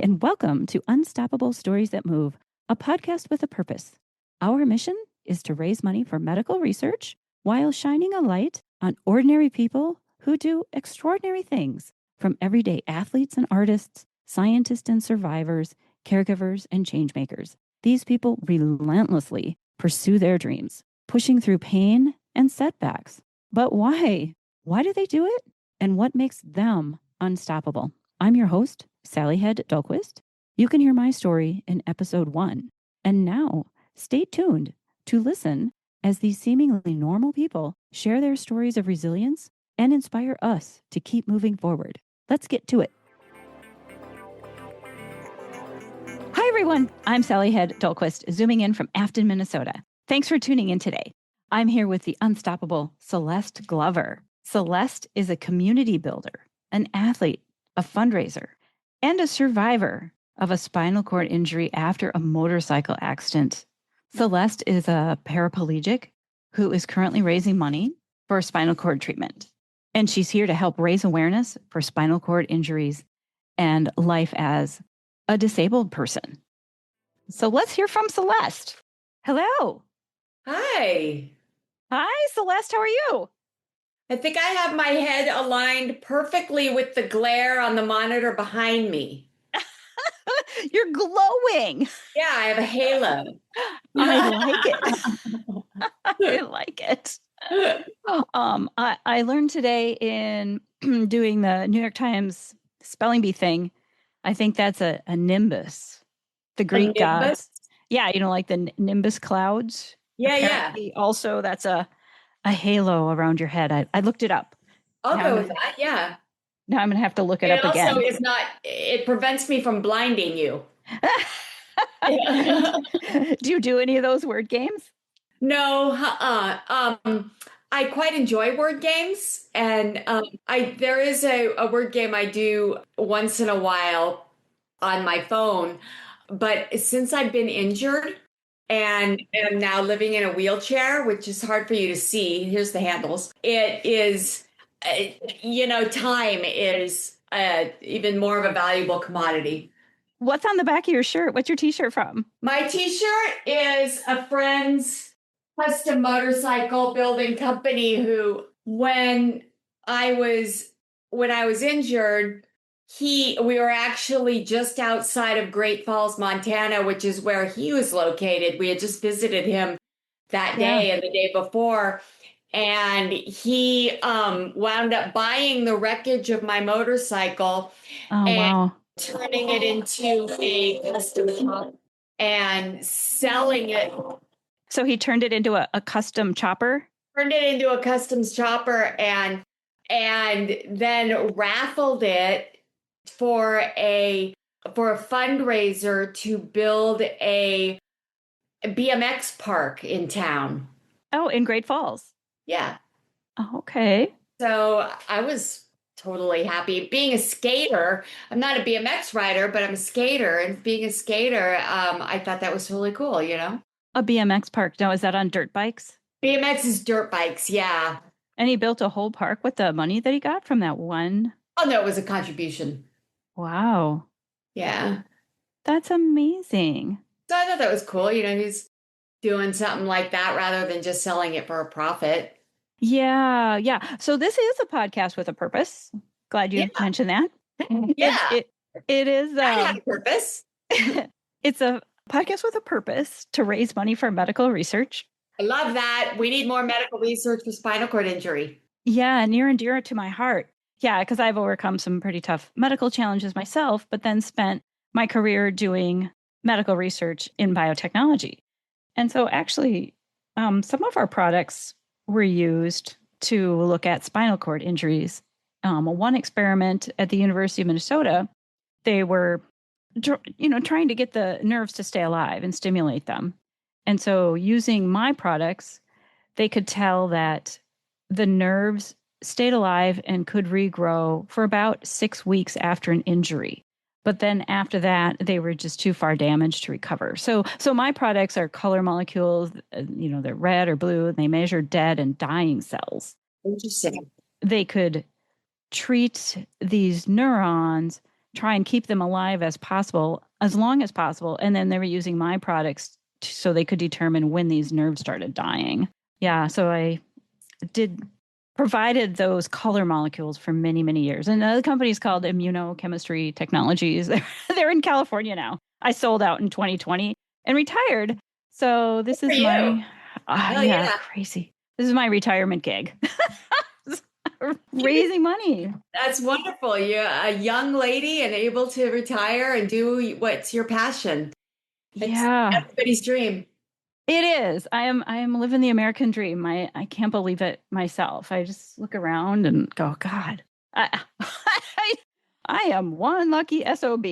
and welcome to Unstoppable Stories That Move, a podcast with a purpose. Our mission is to raise money for medical research while shining a light on ordinary people who do extraordinary things, from everyday athletes and artists, scientists and survivors, caregivers and changemakers. These people relentlessly pursue their dreams, pushing through pain and setbacks. But why? Why do they do it? And what makes them unstoppable? I'm your host, Sally Hed Dahlquist. You can hear my story in episode 1. And now, stay tuned to listen as these seemingly normal people share their stories of resilience and inspire us to keep moving forward. Let's get to it. Hi, everyone. I'm Sally Hed Dahlquist, zooming in from Afton, Minnesota. Thanks for tuning in today. I'm here with the unstoppable Celeste Glover. Celeste is a community builder, an athlete, a fundraiser, and a survivor of a spinal cord injury after a motorcycle accident. Celeste is a paraplegic who is currently raising money for spinal cord treatment. And she's here to help raise awareness for spinal cord injuries and life as a disabled person. So let's hear from Celeste. Hello. Hi. Hi, Celeste. How are you? I think I have my head aligned perfectly with the glare on the monitor behind me. You're glowing. Yeah, I have a halo. I like it. I like it. I learned today in doing the New York Times spelling bee thing. I think that's a nimbus. The Greek gods. Yeah, like the nimbus clouds. Yeah, Apparently also that's a halo around your head. I looked it up. I'll go with that, yeah. Now I'm going to have to look it up again. It also is not, it prevents me from blinding you. Do you do any of those word games? No, I quite enjoy word games, and there is a word game I do once in a while on my phone, but since I've been injured and am now living in a wheelchair, which is hard for you to see, here's the handles. It is, time is even more of a valuable commodity. What's on the back of your shirt? What's your t-shirt from? My t-shirt is a friend's custom motorcycle building company who, when I was injured, we were actually just outside of Great Falls, Montana, which is where he was located. We had just visited him that day and the day before. And he wound up buying the wreckage of my motorcycle turning it into a custom shop and selling it. So he turned it into a custom chopper? Turned it into a customs chopper and then raffled it for a fundraiser to build a BMX park in town. Oh, in Great Falls. Yeah. Oh, okay. So I was totally happy. Being a skater, I'm not a BMX rider, but I'm a skater. And being a skater, I thought that was totally cool, A BMX park. Now, is that on dirt bikes? BMX is dirt bikes, yeah. And he built a whole park with the money that he got from that one? Oh, no, it was a contribution. Wow. Yeah. That's amazing. So I thought that was cool. He's doing something like that rather than just selling it for a profit. Yeah. So this is a podcast with a purpose. Glad you mentioned that. Yeah. It is. I have a purpose. It's a podcast with a purpose to raise money for medical research. I love that. We need more medical research for spinal cord injury. Yeah, near and dear to my heart. Yeah, because I've overcome some pretty tough medical challenges myself, but then spent my career doing medical research in biotechnology. And so actually, some of our products were used to look at spinal cord injuries. One experiment at the University of Minnesota, they were, trying to get the nerves to stay alive and stimulate them. And so using my products, they could tell that the nerves stayed alive and could regrow for about 6 weeks after an injury. But then after that, they were just too far damaged to recover. So my products are color molecules, they're red or blue, and they measure dead and dying cells. Interesting. They could treat these neurons try and keep them alive as possible, as long as possible. And then they were using my products so they could determine when these nerves started dying. Yeah. So I did provided those color molecules for many, many years. And the company is called Immunochemistry Technologies. They're in California now. I sold out in 2020 and retired. So this Good for is you. my, Hell yeah, yeah. crazy. This is my retirement gig. Raising money. That's wonderful. You're a young lady and able to retire and do what's your passion. It's Yeah, everybody's dream. it is. I am living the American dream. I can't believe it myself. I just look around and go, God, I am one lucky SOB.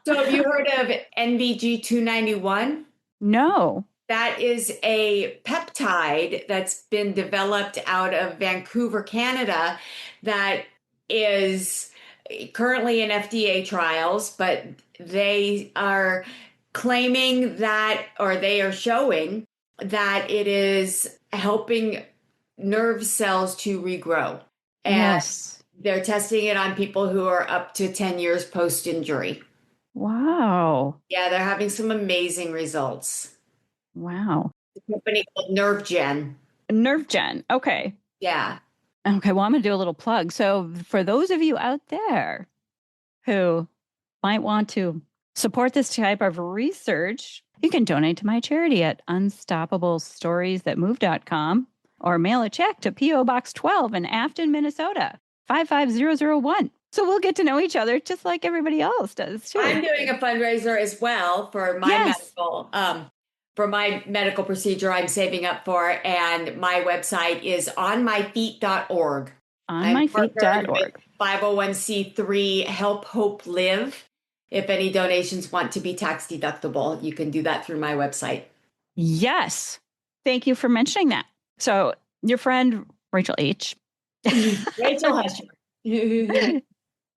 So have you heard of NVG 291? No. That is a peptide that's been developed out of Vancouver, Canada, that is currently in FDA trials, but they are claiming that, or they are showing that it is helping nerve cells to regrow. And Yes. they're testing it on people who are up to 10 years post injury. Wow. Yeah, they're having some amazing results. Wow. A company called NerveGen. Nerve Gen. Okay. Yeah. Okay. Well, I'm going to do a little plug. So, for those of you out there who might want to support this type of research, you can donate to my charity at unstoppablestoriesthatmove.com or mail a check to P.O. Box 12 in Afton, Minnesota, 55001. So we'll get to know each other just like everybody else does too. I'm doing a fundraiser as well Yes. for my medical procedure I'm saving up for, and my website is onmyfeet.org. I'm partnered with Onmyfeet.org. 501c3 Help Hope Live. If any donations want to be tax deductible, you can do that through my website. Yes. Thank you for mentioning that. So, your friend Rachel H. Rachel Husher.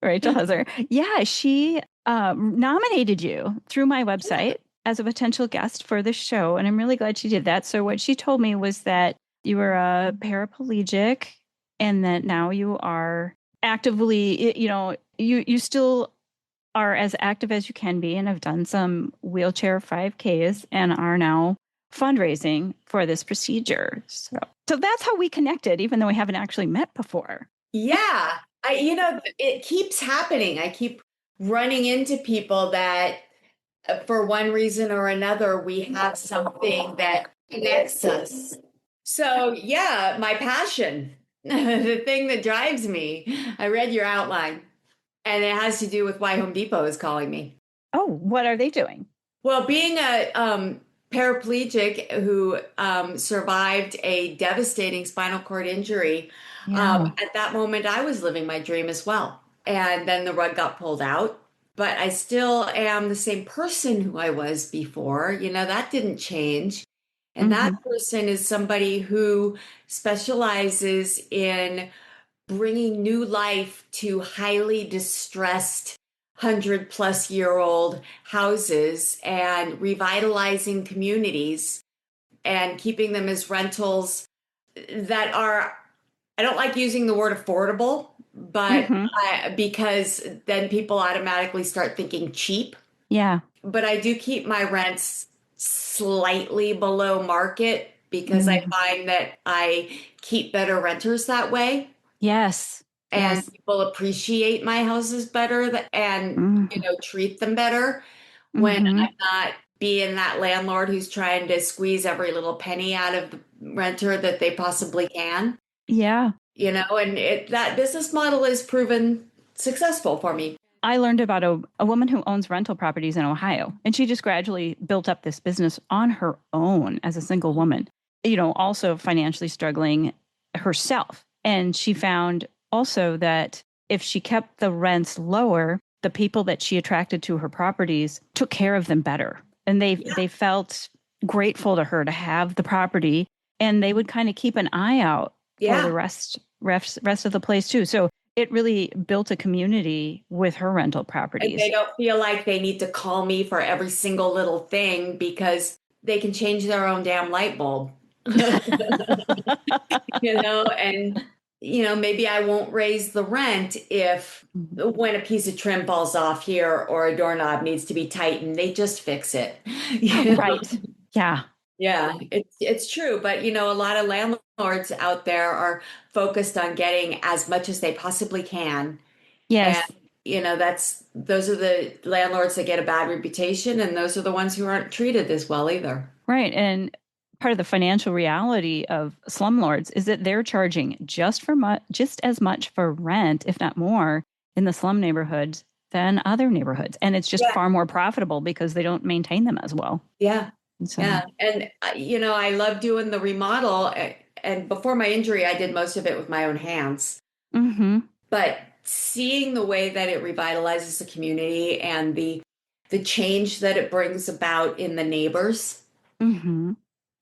Rachel Husser. Yeah, she nominated you through my website as a potential guest for the show. And I'm really glad she did that. So, what she told me was that you were a paraplegic and that now you are actively, you still are as active as you can be and have done some wheelchair 5Ks and are now fundraising for this procedure. So that's how we connected, even though we haven't actually met before. Yeah, it keeps happening. I keep running into people that, for one reason or another, we have something that connects us. So, yeah, my passion, the thing that drives me. I read your outline, and it has to do with why Home Depot is calling me. Oh, what are they doing? Well, being a paraplegic who survived a devastating spinal cord injury, Yeah. at that moment I was living my dream as well. And then the rug got pulled out. But I still am the same person who I was before. That didn't change. And that Mm-hmm. person is somebody who specializes in bringing new life to highly distressed 100-plus-year-old houses and revitalizing communities and keeping them as rentals that are, I don't like using the word affordable, but Mm-hmm. because then people automatically start thinking cheap. Yeah. But I do keep my rents slightly below market because I Mm. find that I keep better renters that way. Yes. And Yes. people appreciate my houses better and Mm-hmm. treat them better when Mm-hmm. I'm not being that landlord who's trying to squeeze every little penny out of the renter that they possibly can. Yeah. And that business model is proven successful for me. I learned about a woman who owns rental properties in Ohio, and she just gradually built up this business on her own as a single woman, also financially struggling herself. And she found also that if she kept the rents lower, the people that she attracted to her properties took care of them better. And they felt grateful to her to have the property, and they would kind of keep an eye out for the Yeah. rest of the place too. So it really built a community with her rental And properties. they don't feel like they need to call me for every single little thing because they can change their own damn light bulb. And maybe I won't raise the rent if Mhm. when a piece of trim falls off here or a doorknob needs to be tightened, they just fix it. You know? Right. Yeah. Yeah, it's true, but a lot of landlords out there are focused on getting as much as they possibly can. And Yes. those are the landlords that get a bad reputation, and those are the ones who aren't treated this well either. Right. And part of the financial reality of slumlords is that they're charging just as much for rent, if not more, in the slum neighborhoods than other neighborhoods. And it's just Yeah, far more profitable because they don't maintain them as well. yeah, And so, yeah. And I love doing the remodel. And before my injury, I did most of it with my own hands. hmm But seeing the way that it revitalizes the community and the change that it brings about in the neighbors, hmm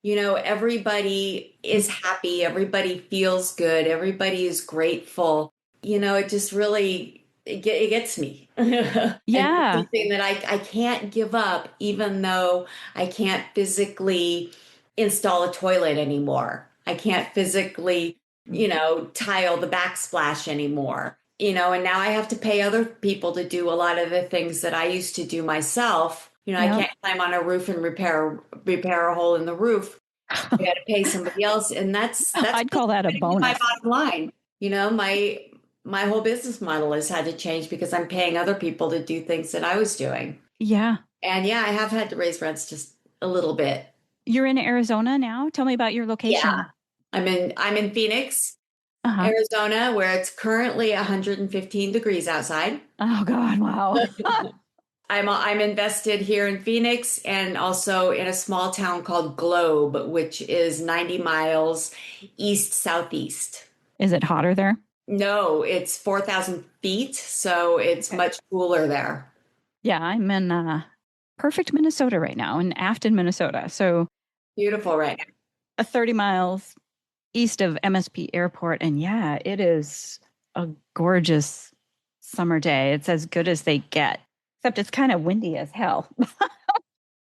everybody is happy, everybody feels good, everybody is grateful. It just really it gets me. And it's yeah. something that I can't give up, even though I can't physically install a toilet anymore. I can't physically, tile the backsplash anymore. And now I have to pay other people to do a lot of the things that I used to do myself. I Yep. can't climb on a roof and repair a hole in the roof. I got to pay somebody else, and that's I'd call that a my bonus. bottom line. My whole business model has had to change because I'm paying other people to do things that I was doing. Yeah. And yeah, I have had to raise rents just a little bit. You're in Arizona now? Tell me about your Yeah. location. I'm in Phoenix, Uh-huh. Arizona, where it's currently 115 degrees outside. Oh God, wow. I'm invested here in Phoenix and also in a small town called Globe, which is 90 miles east southeast. Is it hotter there? No, it's 4,000 feet, so it's Okay. much cooler there. Yeah, I'm in perfect Minnesota right now, in Afton, Minnesota. So Beautiful right now. 30 miles east of MSP Airport. And yeah, it is a gorgeous summer day. It's as good as they get, except it's kind of windy as hell.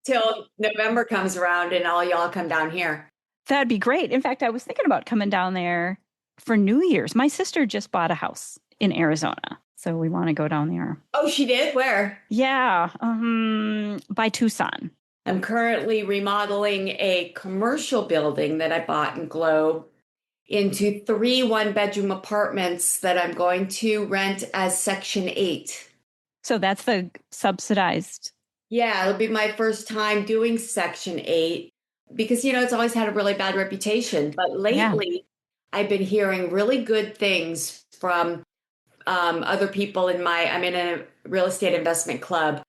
Till November comes around and all y'all come down here. That'd be great. In fact, I was thinking about coming down there for New Year's. My sister just bought a house in Arizona. So we want to go down there. Oh, she did? Where? Yeah, by Tucson. I'm currently remodeling a commercial building that I bought in Globe into three one-bedroom apartments that I'm going to rent as Section 8. So that's the subsidized. Yeah, it'll be my first time doing Section 8 because, it's always had a really bad reputation. But Yeah. lately, I've been hearing really good things from other people I'm in a real estate investment club,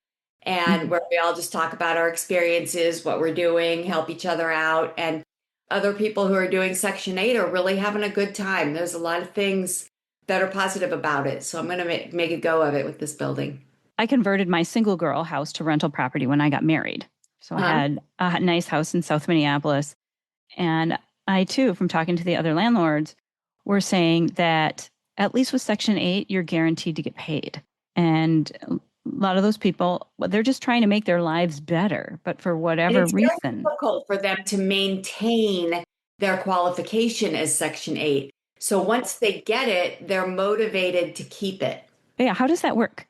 and Mhm. where we all just talk about our experiences, what we're doing, help each other out. And other people who are doing Section 8 are really having a good time. There's a lot of things that are positive about it. So I'm going to make a go of it with this building. I converted my single girl house to rental property when I got married. So I Huh? had a nice house in South Minneapolis. And I, too, from talking to the other landlords, were saying that at least with Section 8, you're guaranteed to get paid. And a lot of those people, well, they're just trying to make their lives better. But for And whatever it's very reason, difficult for them to maintain their qualification as Section 8. So once they get it, they're motivated to keep it. yeah, how does that work?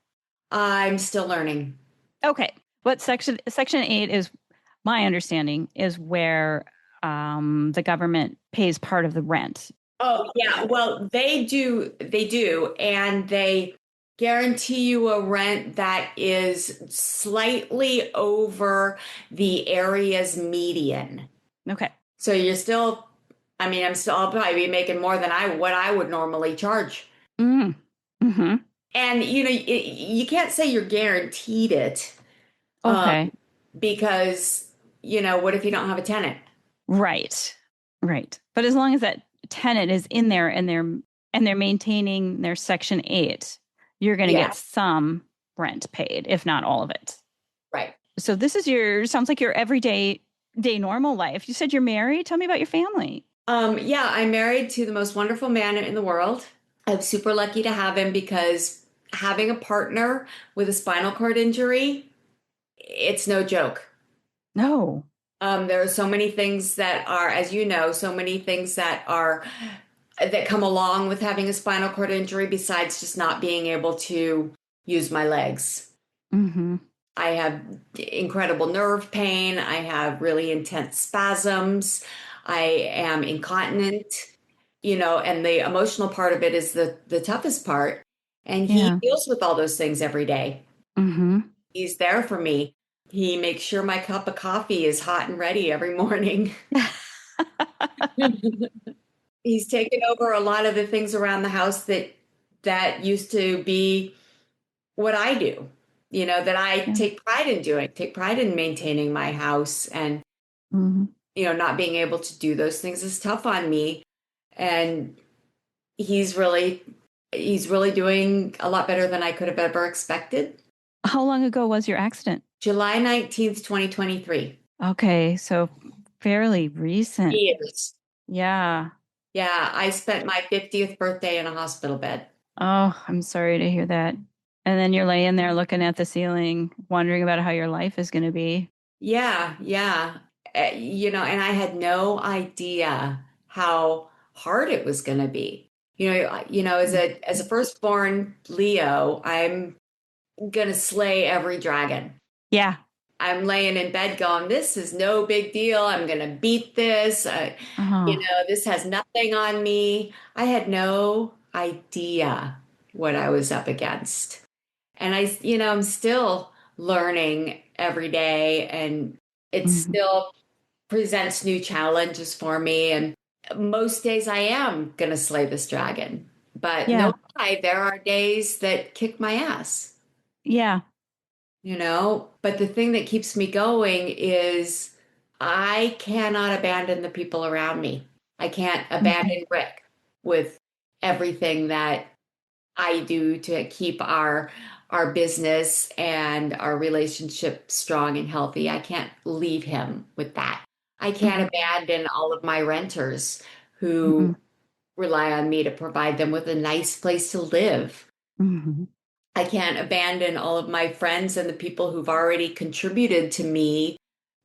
I'm still learning. Okay. But Section 8 is my understanding is where the government pays part of the rent. Oh, yeah. Well, they do, and they guarantee you a rent that is slightly over the area's median. Okay. So you're still, I'll probably be making more than what I would normally charge. Mm. Hmm. And you can't say you're guaranteed it, um, Okay. because what if you don't have a tenant? Right. Right. But as long as that tenant is in there and they're maintaining their Section 8, you're going to Yeah, get some rent paid, if not all of it. right. So this is sounds like your everyday day normal life. You said you're married. Tell me about your family. Yeah, I'm married to the most wonderful man in the world. I'm super lucky to have him because having a partner with a spinal cord injury, it's no joke. No. There are so many things that are, as you know, so many things that are that come along with having a spinal cord injury besides just not being able to use my legs. Mm-hmm. I have incredible nerve pain. I have really intense spasms. I am incontinent, and the emotional part of it is the toughest part. And he Yeah. deals with all those things every day. Mm-hmm. He's there for me. He makes sure my cup of coffee is hot and ready every morning. He's taken over a lot of the things around the house that used to be what I do, that I Yeah. take pride in doing, take pride in maintaining my house. And, Mm-hmm. not being able to do those things is tough on me. And he's really, he's really doing a lot better than I could have ever expected. How long ago was your accident? July 19th, 2023. Okay, so fairly recent. Years. Yeah. Yeah, I spent my 50th birthday in a hospital bed. Oh, I'm sorry to hear that. And then you're laying there looking at the ceiling, wondering about how your life is going to be. Yeah, yeah. And I had no idea how hard it was going to be. As a firstborn Leo, I'm going to slay every dragon. Yeah. I'm laying in bed going, this is no big deal. I'm going to beat this. Oh. This has nothing on me. I had no idea what I was up against. And I'm still learning every day, and it Mm-hmm. still presents new challenges for me. And most days I am going to slay this dragon. But Yeah. no lie, there are days that kick my ass, Yeah. But the thing that keeps me going is I cannot abandon the people around me. I can't Mm-hmm. abandon Rick with everything that I do to keep our business and our relationship strong and healthy. I can't leave him with that. I can't Mm-hmm. abandon all of my renters Mm-hmm. who rely on me to provide them with a nice place to live. Mm-hmm. I can't abandon all of my friends and the people who've already contributed to me,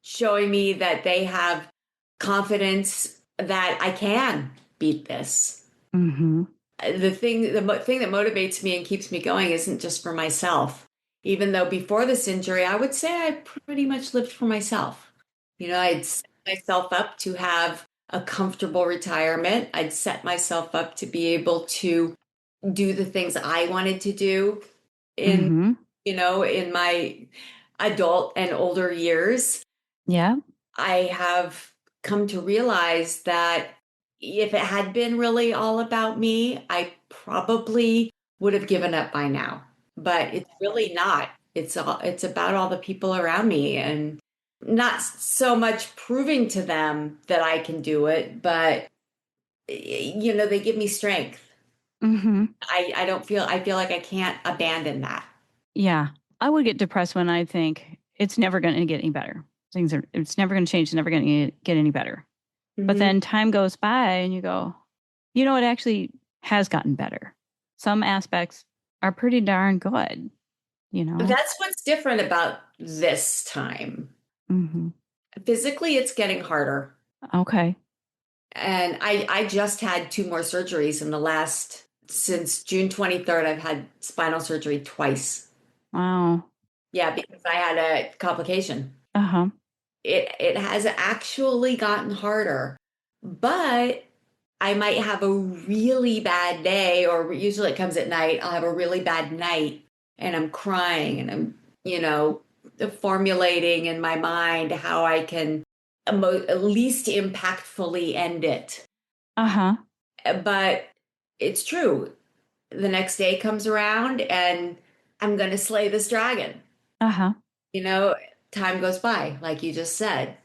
showing me that they have confidence that I can beat this. Mm-hmm. The thing that motivates me and keeps me going isn't just for myself. Even though before this injury, I would say I pretty much lived for myself. I'd set myself up to have a comfortable retirement. I'd set myself up to be able to do the things I wanted to do in, Mm-hmm. in my adult and older years. Yeah. I have come to realize that if it had been really all about me, I probably would have given up by now. But it's really not. It's about all the people around me, and not so much proving to them that I can do it, but they give me strength. Mm-hmm. I feel like I can't abandon that. Yeah. I would get depressed when I think it's never going to get any better. It's never going to change. It's never going to get any better. But Mhm. then time goes by and you go, it actually has gotten better. Some aspects are pretty darn good, you know? That's what's different about this time. Mm-hmm. Physically, it's getting harder. Okay. And I just had two more surgeries since June 23rd, I've had spinal surgery twice. Wow. Yeah, because I had a complication. Uh-huh. It has actually gotten harder, but I might have a really bad day, or usually it comes at night. I'll have a really bad night and I'm crying and I'm, formulating in my mind how I can least impactfully end it. Uh-huh. But it's true. The next day comes around and I'm going to slay this dragon. Uh-huh. You know, Time goes by, like you just said.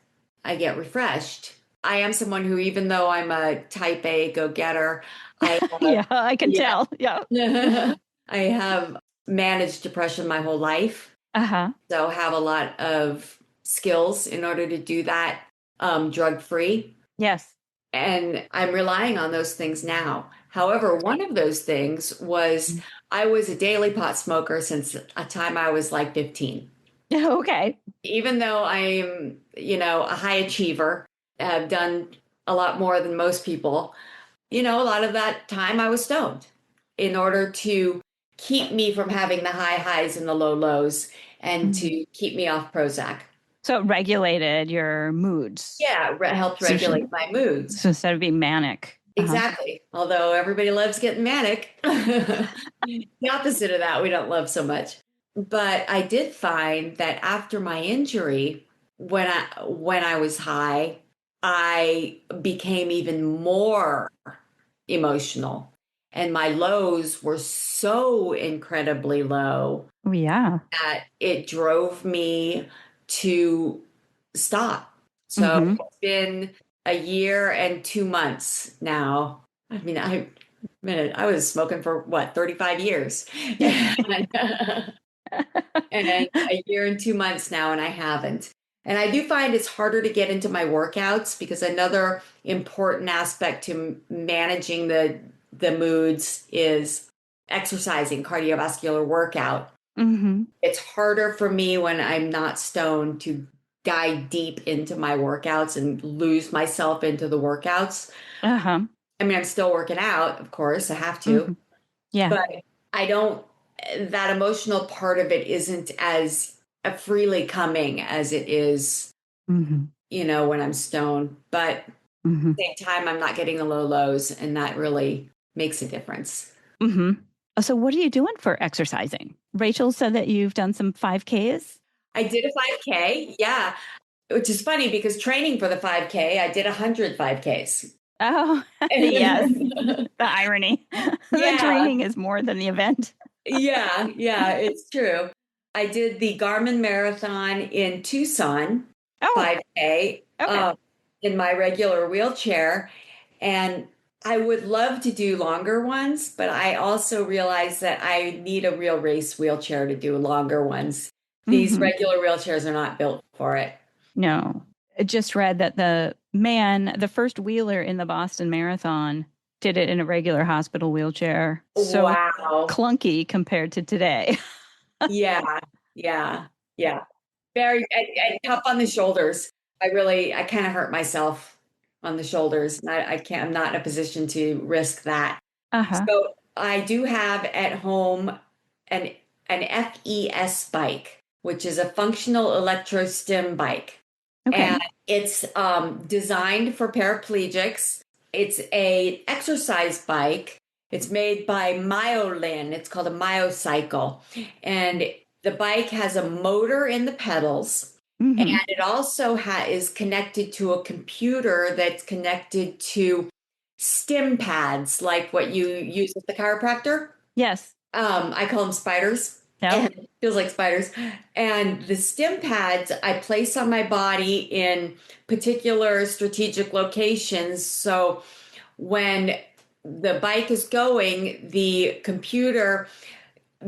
I get refreshed. I am someone who, even though I'm a type A go-getter, I have, Yeah, I can yeah, tell. Yeah. I have managed depression my whole life. Uh-huh. So have a lot of skills in order to do that drug-free. Yes. And I'm relying on those things now. However, one of those things was I was a daily pot smoker since a time I was like 15. Okay. Even though I'm, a high achiever, have done a lot more than most people, a lot of that time I was stoned in order to keep me from having the high highs and the low lows and Mhm. to keep me off Prozac. So it regulated your moods. Yeah, helped So, regulate my moods. so instead of being manic. Uh-huh. Exactly. Although everybody loves getting manic. The opposite of that, we don't love so much. But I did find that after my injury, when I was high, I became even more emotional. And my lows were so incredibly low Oh, yeah. that it drove me to stop. So Mm-hmm. it's been a year and 2 months now. I mean, I was smoking for what, 35 years. And a year and 2 months now, and I haven't. And I do find it's harder to get into my workouts because another important aspect to managing the moods is exercising, cardiovascular workout. Mm-hmm. It's harder for me when I'm not stoned to dive deep into my workouts and lose myself into the workouts. Uh-huh. I mean, I'm still working out, of course, I have to, Mm-hmm. Yeah. but I don't, that emotional part of it isn't as freely coming as it is, Mm-hmm. when I'm stoned. But at Mm-hmm. the same time, I'm not getting the low lows, and that really makes a difference. Mm-hmm. So what are you doing for exercising? Rachel said that you've done some 5Ks. I did a 5K, yeah, which is funny because training for the 5K, I did 100 5Ks. Oh, yes. The irony. The Yeah, training is more than the event. yeah, it's true. I did the Garmin Marathon in Tucson, Oh, 5K, okay. in my regular wheelchair. And I would love to do longer ones, but I also realize that I need a real race wheelchair to do longer ones. These Mm-hmm. regular wheelchairs are not built for it. No. I just read that the first wheeler in the Boston Marathon, did it in a regular hospital wheelchair. So Wow. clunky compared to today. Yeah, yeah, yeah. Very and tough on the shoulders. I kind of hurt myself on the shoulders. And I can't, I'm not in a position to risk that. Uh-huh. So I do have at home an an FES bike, which is a functional electrostim bike. Okay. And it's designed for paraplegics. It's a exercise bike. It's made by Myolin. It's called a Myocycle. And the bike has a motor in the pedals. And Mm-hmm. it also is connected to a computer that's connected to stim pads, like what you use at the chiropractor. Yes. I call them spiders, Yep. and it feels like spiders. And the stim pads I place on my body in particular strategic locations. So when the bike is going, the computer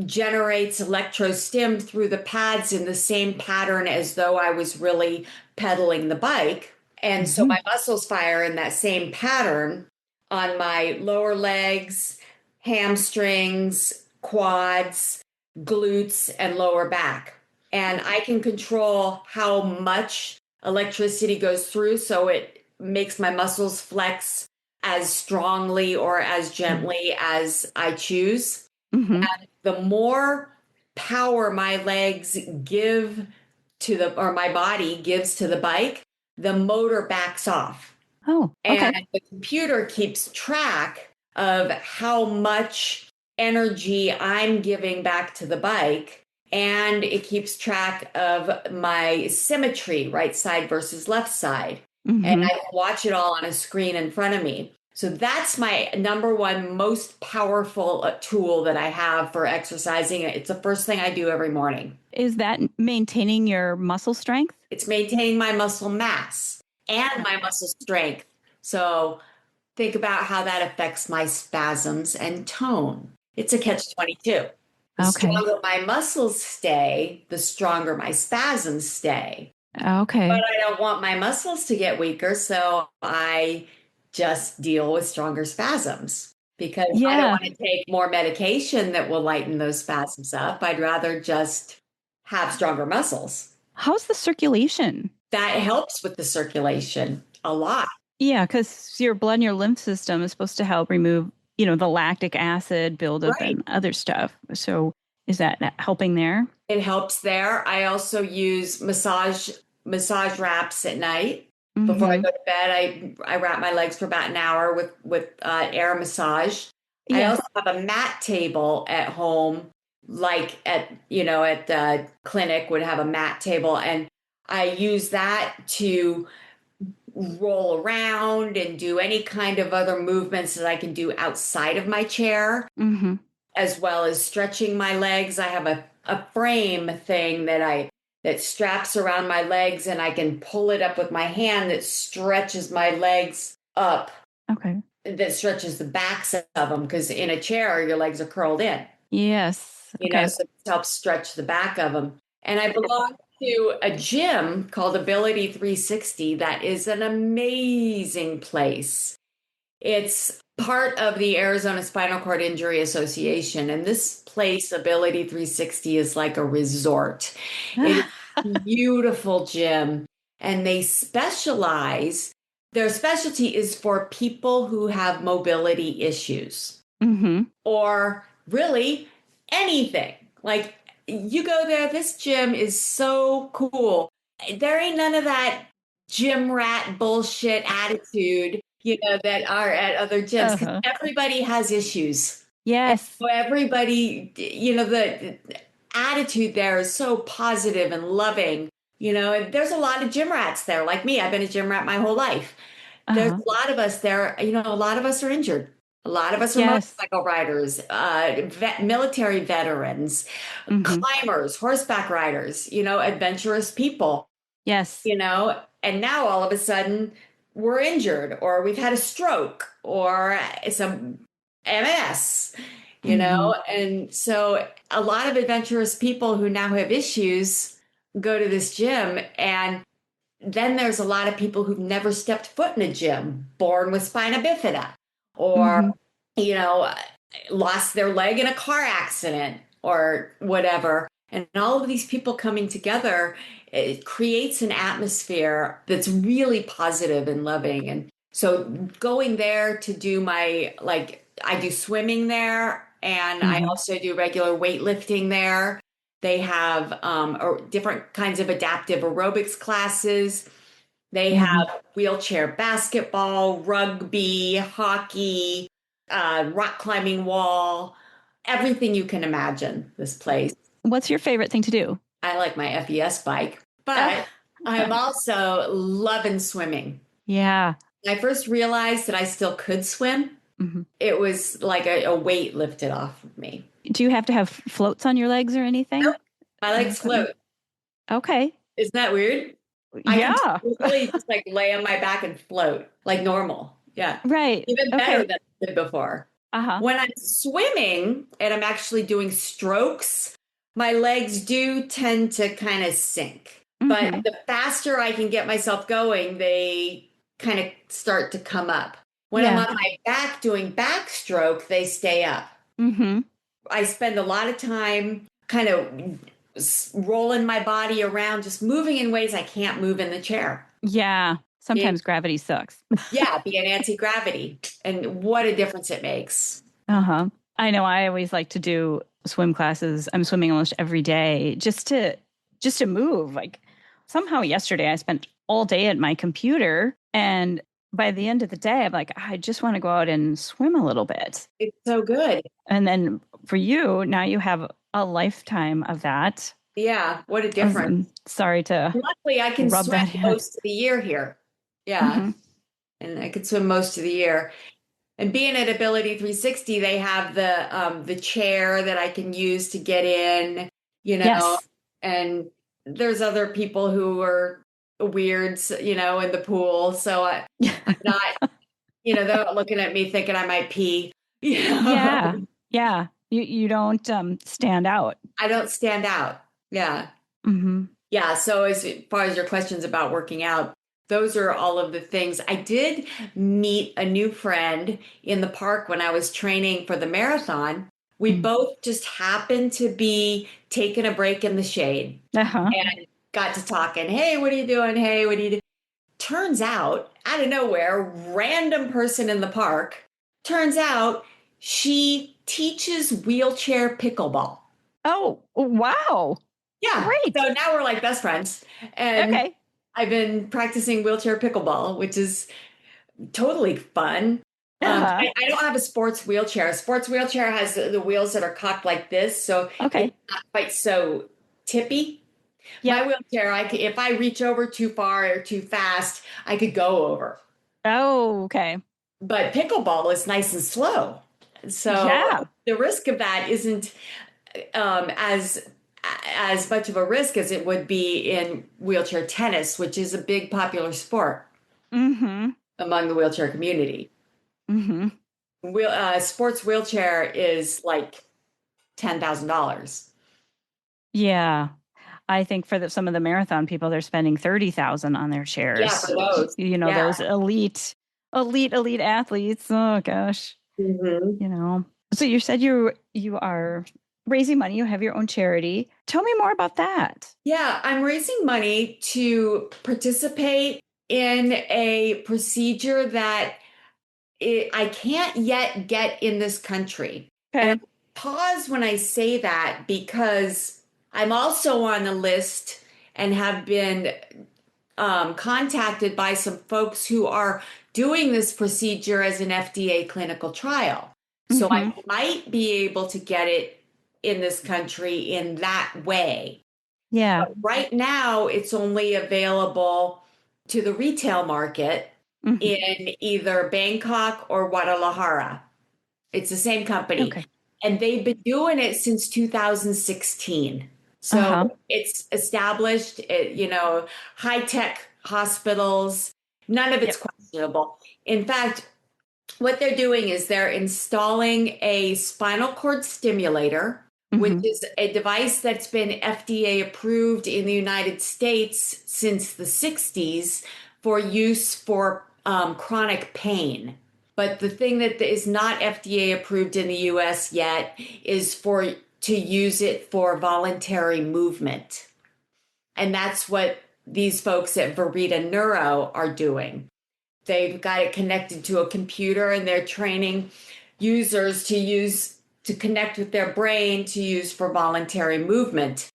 generates electrostim through the pads in the same pattern as though I was really pedaling the bike. And so Mm-hmm. my muscles fire in that same pattern on my lower legs, hamstrings, quads, glutes, and lower back. And I can control how much electricity goes through so it makes my muscles flex as strongly or as gently as I choose. Mm-hmm. And the more power my legs give or my body gives to the bike, the motor backs off. Oh, And okay. the computer keeps track of how much energy I'm giving back to the bike. And it keeps track of my symmetry, right side versus left side. And Mm-hmm. I can watch it all on a screen in front of me. So that's my number one most powerful tool that I have for exercising. It's the first thing I do every morning. Is that maintaining your muscle strength? It's maintaining my muscle mass and my muscle strength. So think about how that affects my spasms and tone. It's a catch 22. The Okay. stronger my muscles stay, the stronger my spasms stay. But Okay. I don't want my muscles to get weaker, so I just deal with stronger spasms because I don't Yeah. want to take more medication that will lighten those spasms up. I'd rather just have stronger muscles. How's the circulation? That helps with the circulation a lot. Yeah, because your blood and your lymph system is supposed to help remove, the lactic acid buildup Right. and other stuff. So is that helping there? It helps there. I also use massage wraps at night. Before I Mm-hmm. go to bed, I wrap my legs for about an hour with air massage. I Yeah. also have a mat table at home, like at the clinic would have a mat table, and I use that to roll around and do any kind of other movements that I can do outside of my chair, Mm-hmm. as well as stretching my legs. I have a frame thing that straps around my legs, and I can pull it up with my hand that stretches my legs up, Okay. that stretches the backs of them, because in a chair your legs are curled in, Yes. Okay. so it helps stretch the back of them. And I belong to a gym called Ability 360 that is an amazing place. It's part of the Arizona Spinal Cord Injury Association. And this place, Ability 360, is like a resort. It is a beautiful gym. And their specialty is for people who have mobility issues, Mm-hmm. or really anything. Like, you go there, this gym is so cool. There ain't none of that gym rat bullshit attitude, that are at other gyms, because Uh-huh. everybody has issues. And Yes. so everybody, the attitude there is so positive and loving. And there's a lot of gym rats there, like me. I've been a gym rat my whole life. There's Uh-huh. a lot of us there. A lot of us are injured. A lot of us are Yes. motorcycle riders, military veterans, Mm-hmm. climbers, horseback riders, adventurous people, Yes. and now all of a sudden we're injured, or we've had a stroke, or some MS, Mm-hmm. and so a lot of adventurous people who now have issues go to this gym. And then there's a lot of people who've never stepped foot in a gym, born with spina bifida, or, Mm-hmm. you know, lost their leg in a car accident or whatever. And all of these people coming together, it creates an atmosphere that's really positive and loving. And so going there to do I do swimming there, and I Mm-hmm. also do regular weightlifting there. They have different kinds of adaptive aerobics classes. They Mm-hmm. have wheelchair basketball, rugby, hockey, rock climbing wall, everything you can imagine, this place. What's your favorite thing to do? I like my FES bike, Uh, but I'm also loving swimming. yeah. When I first realized that I still could swim, Mm-hmm. it was like a weight lifted off of me. Do you have to have floats on your legs or anything? Nope, my legs Equipment? float. Okay. Isn't that weird? I can Yeah. totally just like lay on my back and float like normal. Yeah. Right. Even better Okay. than I did before. Uh-huh. When I'm swimming and I'm actually doing strokes, my legs do tend to kind of sink. But Mm-hmm. the faster I can get myself going, they kind of start to come up. When I'm Yeah. on my back doing backstroke, they stay up. Mm-hmm. I spend a lot of time kind of rolling my body around, just moving in ways I can't move in the chair. Yeah. Being, Sometimes gravity sucks. yeah, being anti-gravity, and what a difference it makes. Uh-huh. I know I always like to do swim classes. I'm swimming almost every day just to move. Like somehow yesterday I spent all day at my computer, and by the end of the day I'm like, I just want to go out and swim a little bit. It's so good. And then for you, now you have a lifetime of that. Yeah, what a difference. I'm sorry to Luckily, I can rub swim that in. most of the year here. Yeah, Hmm. and I could swim most of the year. And being at Ability 360, they have the chair that I can use to get in, Yes. and there's other people who are weirds, in the pool. So I'm not, they're not looking at me thinking I might pee. Yeah. Yeah. You don't stand out. I don't stand out. Yeah. Hmm. Yeah. So as far as your questions about working out, those are all of the things. I did meet a new friend in the park when I was training for the marathon. We both just happened to be taking a break in the shade Uh-huh. and got to talking. Hey, what are you doing? Hey, what are you doing? turns out, out of nowhere, random person in the park, turns out she teaches wheelchair pickleball. Oh, wow. Yeah. Great. So now we're like best friends. And Okay. I've been practicing wheelchair pickleball, which is totally fun. Uh-huh. I don't have a sports wheelchair. A sports wheelchair has the wheels that are cocked like this, so Okay. it's not quite so tippy. My Yep. wheelchair, if I reach over too far or too fast, I could go over. Oh, okay. But pickleball is nice and slow. So Yeah. the risk of that isn't as much of a risk as it would be in wheelchair tennis, which is a big popular sport Mm-hmm. among the wheelchair community. Mm-hmm. Sports wheelchair is like $10,000. Yeah. I think for some of the marathon people, they're spending 30,000 on their Yeah, for chairs. those. Yeah. Those elite athletes. Oh gosh. hmm So you said you are raising money, you have your own charity. Tell me more about that. Yeah, I'm raising money to participate in a procedure that I can't yet get in this country. And I Okay. pause when I say that because I'm also on a list and have been contacted by some folks who are doing this procedure as an FDA clinical trial. So I Mm-hmm. might be able to get it in this country in that way. Yeah. But right now, it's only available to the retail market Mm-hmm. in either Bangkok or Guadalajara. It's the same company. Okay. And they've been doing it since 2016. Uh-huh. So it's established, high tech hospitals. None of it's Yep. questionable. In fact, what they're doing is they're installing a spinal cord stimulator, which Mm-hmm. is a device that's been FDA approved in the United States since the 60s for use for chronic pain. But the thing that is not FDA approved in the US yet is for to use it for voluntary movement. And that's what these folks at Verita Neuro are doing. They've got it connected to a computer and they're training users to connect with their brain to use for voluntary movement.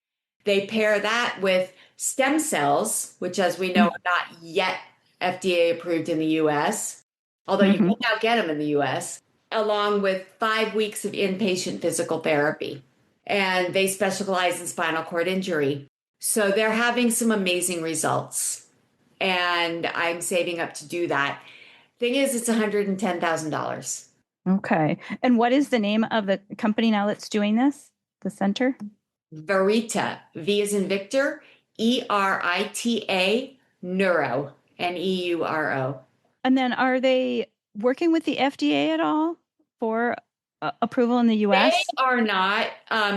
They pair that with stem cells, which, as we know, are not yet FDA approved in the US, although you Mm-hmm. can now get them in the US, along with 5 weeks of inpatient physical therapy. And they specialize in spinal cord injury. So they're having some amazing results. And I'm saving up to do that. Thing is, it's $110,000. Okay. And what is the name of the company now that's doing this? The center? Verita, V as in Victor, ERITA, Neuro, Neuro. And then are they working with the FDA at all for approval in the They US? are not,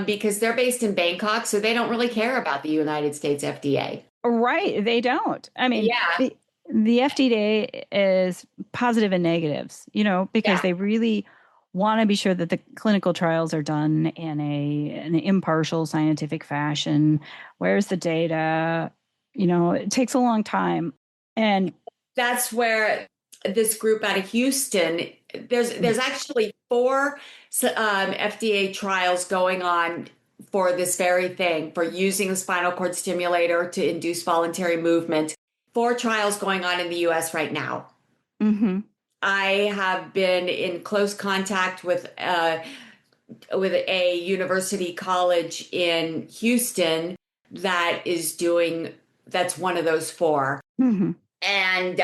because they're based in Bangkok, so they don't really care about the United States FDA. Right, they don't. I mean, Yeah, the FDA is positive and negatives, because yeah. they really want to be sure that the clinical trials are done in an impartial scientific fashion. Where's the data? It takes a long time. And That's where this group out of Houston, there's actually four FDA trials going on for this very thing, for using the spinal cord stimulator to induce voluntary movement. Four trials going on in the US right now. Mhm. I have been in close contact with a university college in Houston that is doing that's one of those four. Mhm. And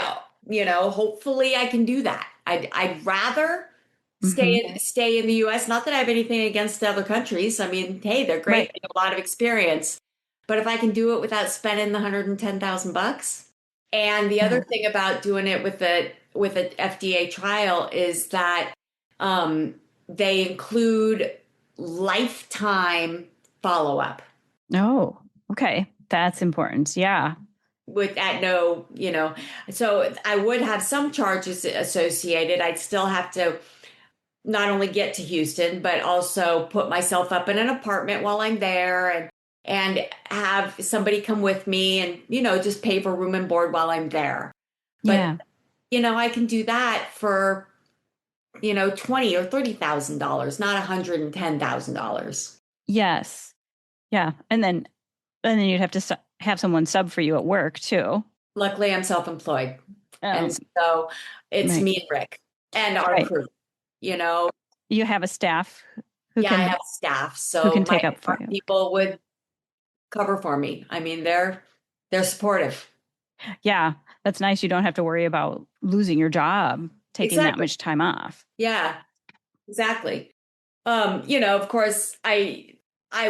hopefully I can do that. I'd rather Mhm. stay in the US. Not that I have anything against other countries. I mean, hey, they're great. Right. They have a lot of experience. But if I can do it without spending the $110,000. And the other Yeah. thing about doing it with an FDA trial is that they include lifetime follow-up Oh, okay. That's important. Yeah. with at no, so I would have some charges associated. I'd still have to not only get to Houston, but also put myself up in an apartment while I'm there and have somebody come with me and, just pay for room and board while I'm there. But, Yeah. I can do that for, $20 or $30,000, not $110,000. Yes. Yeah. And then you'd have to have someone sub for you at work too. Luckily, I'm self-employed. And Um, so it's right. me and Rick and our Right. crew, you know. You have a staff who Yeah, I can have staff. who So can my take up for our you. people would cover for me. I mean, they're supportive. Yeah, that's nice. You don't have to worry about losing your job, taking that Exactly. much time off. Yeah, exactly. Of course, I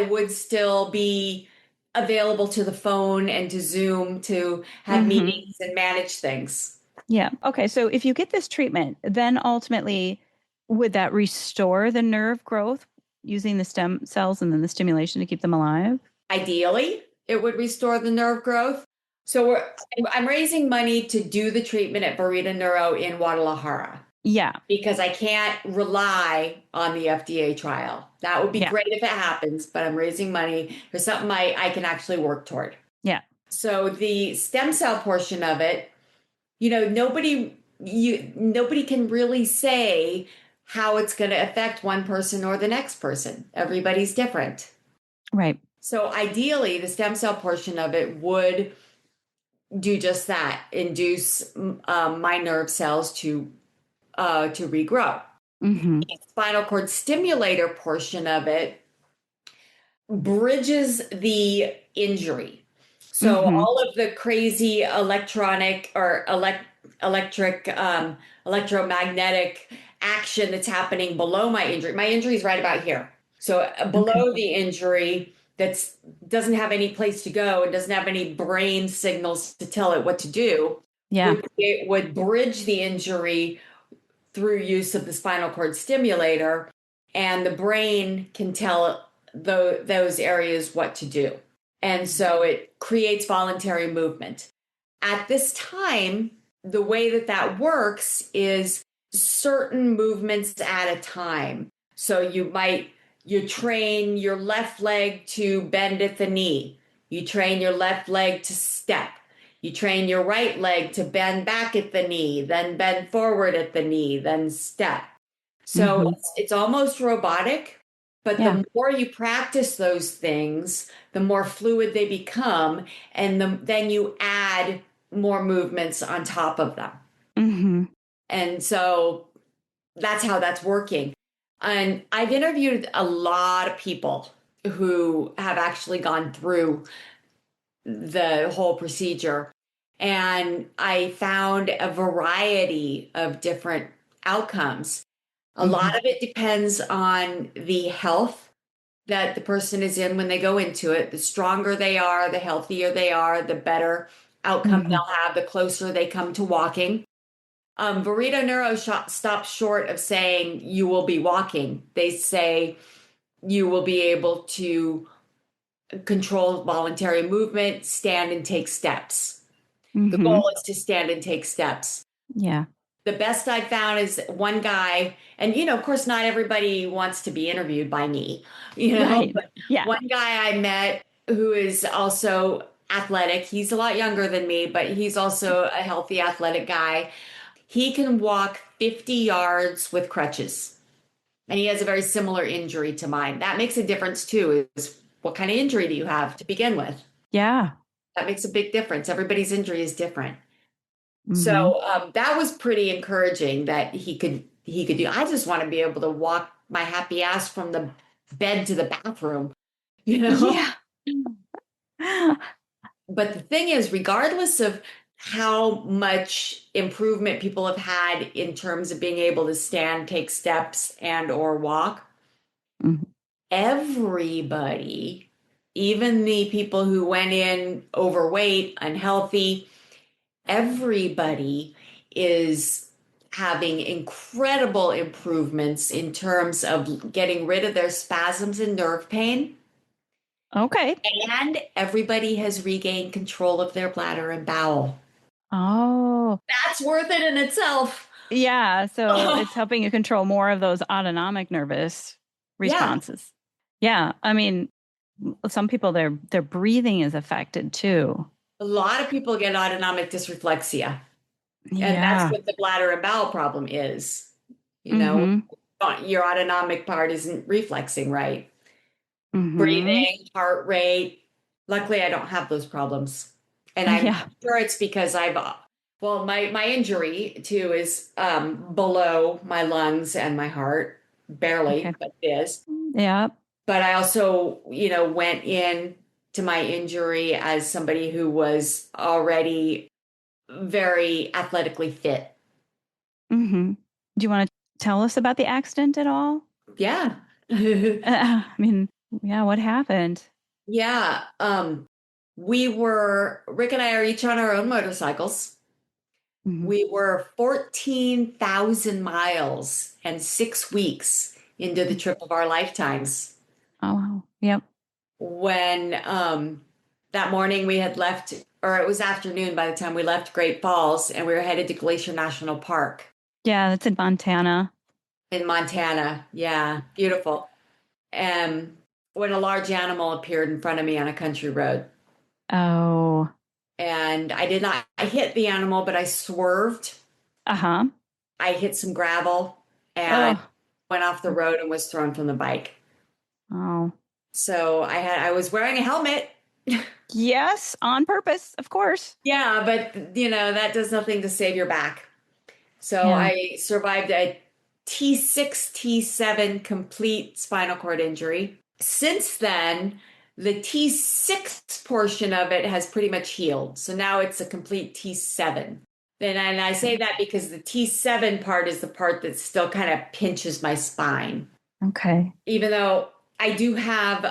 would still be available to the phone and to Zoom to have Hmm. meetings and manage things. Yeah. Okay. So if you get this treatment, then ultimately, would that restore the nerve growth using the stem cells and then the stimulation to keep them alive? Ideally, it would restore the nerve growth. So I'm raising money to do the treatment at Burita Neuro in Guadalajara Yeah. because I can't rely on the FDA trial. That would be Yeah. great if it happens, but I'm raising money for something I can actually work toward. Yeah. So the stem cell portion of it, nobody can really say how it's going to affect one person or the next person. Everybody's different. Right. So ideally, the stem cell portion of it would do just that, induce my nerve cells to regrow. Hmm. The spinal cord stimulator portion of it bridges the injury. So Hmm. all of the crazy electronic or electric, electromagnetic action that's happening below my injury is right about here. So Okay. below the injury that's doesn't have any place to go and doesn't have any brain signals to tell it what to do Yeah. would bridge the injury through use of the spinal cord stimulator, and the brain can tell those areas what to do. And so it creates voluntary movement. At this time, the way that works is certain movements at a time. So you train your left leg to bend at the knee. You train your left leg to step. You train your right leg to bend back at the knee, then bend forward at the knee, then step. So Hmm. it's almost robotic, but Yeah. the more you practice those things, the more fluid they become, and then you add more movements on top of them. Hmm. And so that's how that's working. And I've interviewed a lot of people who have actually gone through the whole procedure. And I found a variety of different outcomes. A Hmm. lot of it depends on the health that the person is in when they go into it. The stronger they are, the healthier they are, the better outcome Hmm. they'll have, the closer they come to walking. Burrito Neuro stops short of saying you will be walking. They say you will be able to control voluntary movement, stand and take steps. The Hmm. goal is to stand and take steps. Yeah. The best I've found is one guy, and of course, not everybody wants to be interviewed by me, Right. but Yeah. one guy I met who is also athletic, he's a lot younger than me, but he's also a healthy athletic guy. He can walk 50 yards with crutches, and he has a very similar injury to mine. That makes a difference too, is what kind of injury do you have to begin with? Yeah. That makes a big difference. Everybody's injury is different. Hmm. So that was pretty encouraging that he could do. I just want to be able to walk my happy ass from the bed to the bathroom, you know. Yeah. But the thing is, regardless of how much improvement people have had in terms of being able to stand, take steps, and or walk, Mhm. everybody, even the people who went in overweight, unhealthy, everybody is having incredible improvements in terms of getting rid of their spasms and nerve pain. Okay. And everybody has regained control of their bladder and bowel. Oh, That's worth it in itself. yeah. So it's helping you control more of those autonomic nervous Yeah. responses. Yeah. I mean, some people their breathing is affected too. A lot of people get autonomic dysreflexia. And that's Yeah. what the bladder and bowel problem is. You know, Mm-hmm. your autonomic part isn't reflexing right. Mm-hmm. Breathing, heart rate. Luckily, I don't have those problems. And I'm Yeah. sure it's because well, my injury too is below my lungs and my heart, Okay. barely, but it is. Yeah. But I also, went in to my injury as somebody who was already very athletically fit. Mm-hmm. Do you want to tell us about the accident at all? Yeah. I mean, yeah, what happened? Yeah. Rick and I are each on our own motorcycles. Mm-hmm. We were 14,000 miles and 6 weeks into the trip of our lifetimes Oh, wow. Yep. when that morning we had left, or it was afternoon by the time we left Great Falls, and we were headed to Glacier National Park Yeah, that's in Montana. in Montana. Yeah, beautiful. And when a large animal appeared in front of me on a country road. Oh. And I hit the animal, but I swerved. Uh-huh. I hit some gravel and Oh. went off the road and was thrown from the bike. Oh. So I was wearing a helmet. Yes, on purpose, of course. Yeah, but that does nothing to save your back. So Yeah. I survived a T6, T7 complete spinal cord injury. Since then, the T6 portion of it has pretty much healed. So now it's a complete T7. And I say that because the T7 part is the part that still kind of pinches my spine. Okay. Even though I do have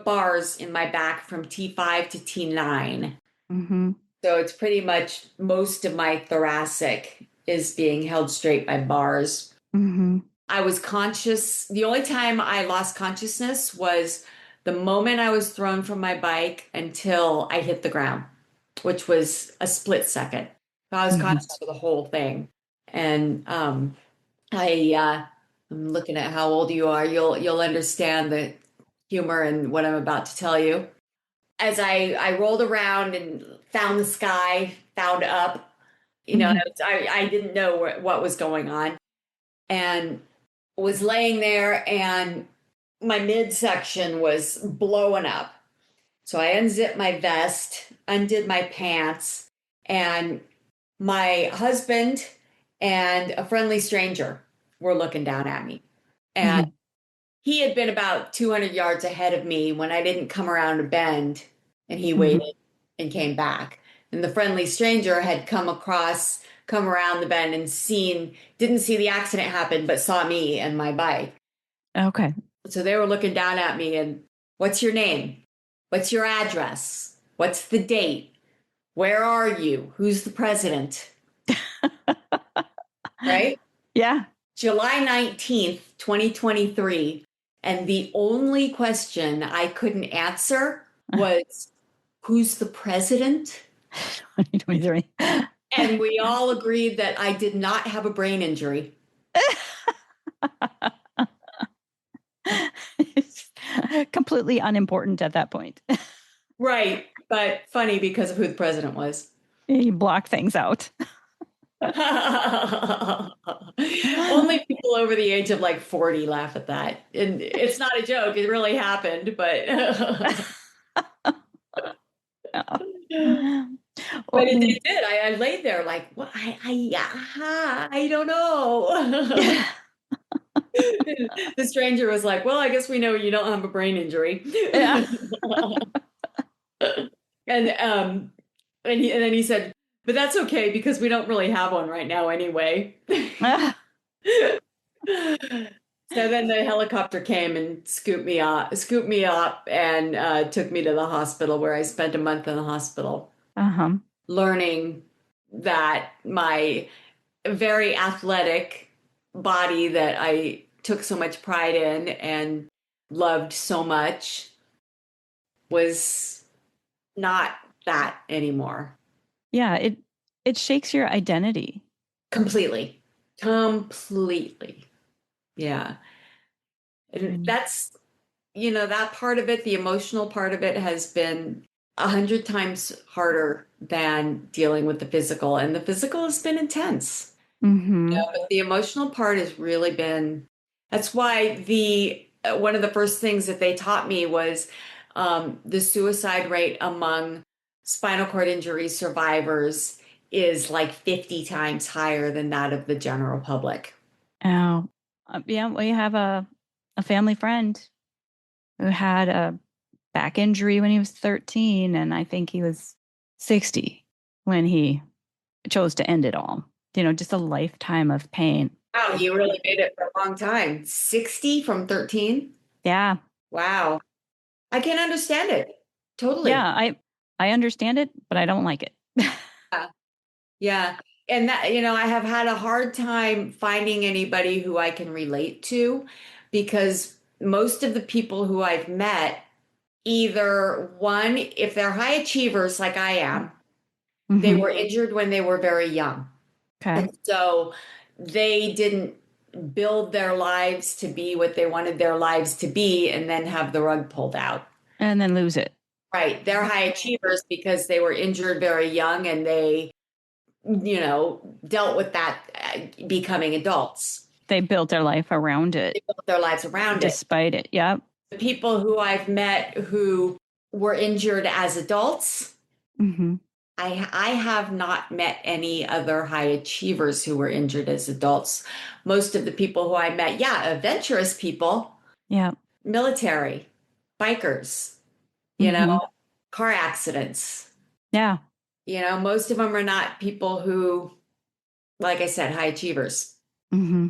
bars in my back from T5 to T9. Mm-hmm. So it's pretty much most of my thoracic is being held straight by bars. Mm-hmm. I was conscious. The only time I lost consciousness was the moment I was thrown from my bike until I hit the ground, which was a split second. So I was Mm-hmm. conscious for the whole thing. And I'm looking at how old you are. You'll understand the humor in what I'm about to tell you. As I rolled around and found the sky, found up, Mm-hmm. I didn't know what was going on, and was laying there, and my midsection was blowing up. So I unzipped my vest, undid my pants, and my husband and a friendly stranger were looking down at me. And Mm-hmm. he had been about 200 yards ahead of me when I didn't come around a bend, and he Mm-hmm. waited and came back. And the friendly stranger had come around the bend and didn't see the accident happen, but saw me and my bike. Okay. So they were looking down at me and, what's your name? What's your address? What's the date? Where are you? Who's the president? Right? Yeah. July 19th, 2023. And the only question I couldn't answer was, who's the president? 2023. And we all agreed that I did not have a brain injury. It's completely unimportant at that point. Right. But funny because of who the president was. You block things out. Only people over the age of like 40 laugh at that. And it's not a joke, it really happened, but but Well, it did. I laid there like, what? I don't know. The stranger was like, well, I guess we know you don't have a brain injury. yeah. And and then he said, but that's okay because we don't really have one right now anyway. So then the helicopter came and scooped me up, and took me to the hospital where I spent a month in the hospital, Uh-huh. learning that my very athletic body that I took so much pride in and loved so much was not that anymore. Yeah, it shakes your identity. Completely. Completely. Yeah. And And that's, that part of it, the emotional part of it has been 100 times harder than dealing with the physical. And the physical has been intense. Mm-hmm. But the emotional part has really been, that's why the one of the first things that they taught me was the suicide rate among spinal cord injury survivors is like 50 times higher than that of the general public. Oh, yeah. We have a family friend who had a back injury when he was 13, and I think he was 60 when he chose to end it all. Just a lifetime of pain. Wow, you really made it for a long time. 60 from 13? Yeah. Wow. I can understand it. Yeah, Totally. I understand it, but I don't like it. Yeah. Yeah. And that, I have had a hard time finding anybody who I can relate to because most of the people who I've met, either one, if they're high achievers like I am, they Hmm. were injured when they were very young. Okay. And so they didn't build their lives to be what they wanted their lives to be and then have the rug pulled out. And then lose it. Right. They're high achievers because they were injured very young and they, dealt with that becoming adults. They built their life around They it, built their lives around it. despite it. Yep. The people who I've met who were injured as adults, Hmm. I have not met any other high achievers who were injured as adults. Most of the people who I met, yeah, adventurous people, Yeah. military, bikers, you know, Hmm. car accidents. Yeah. Most of them are not people who, like I said, high achievers. Hmm.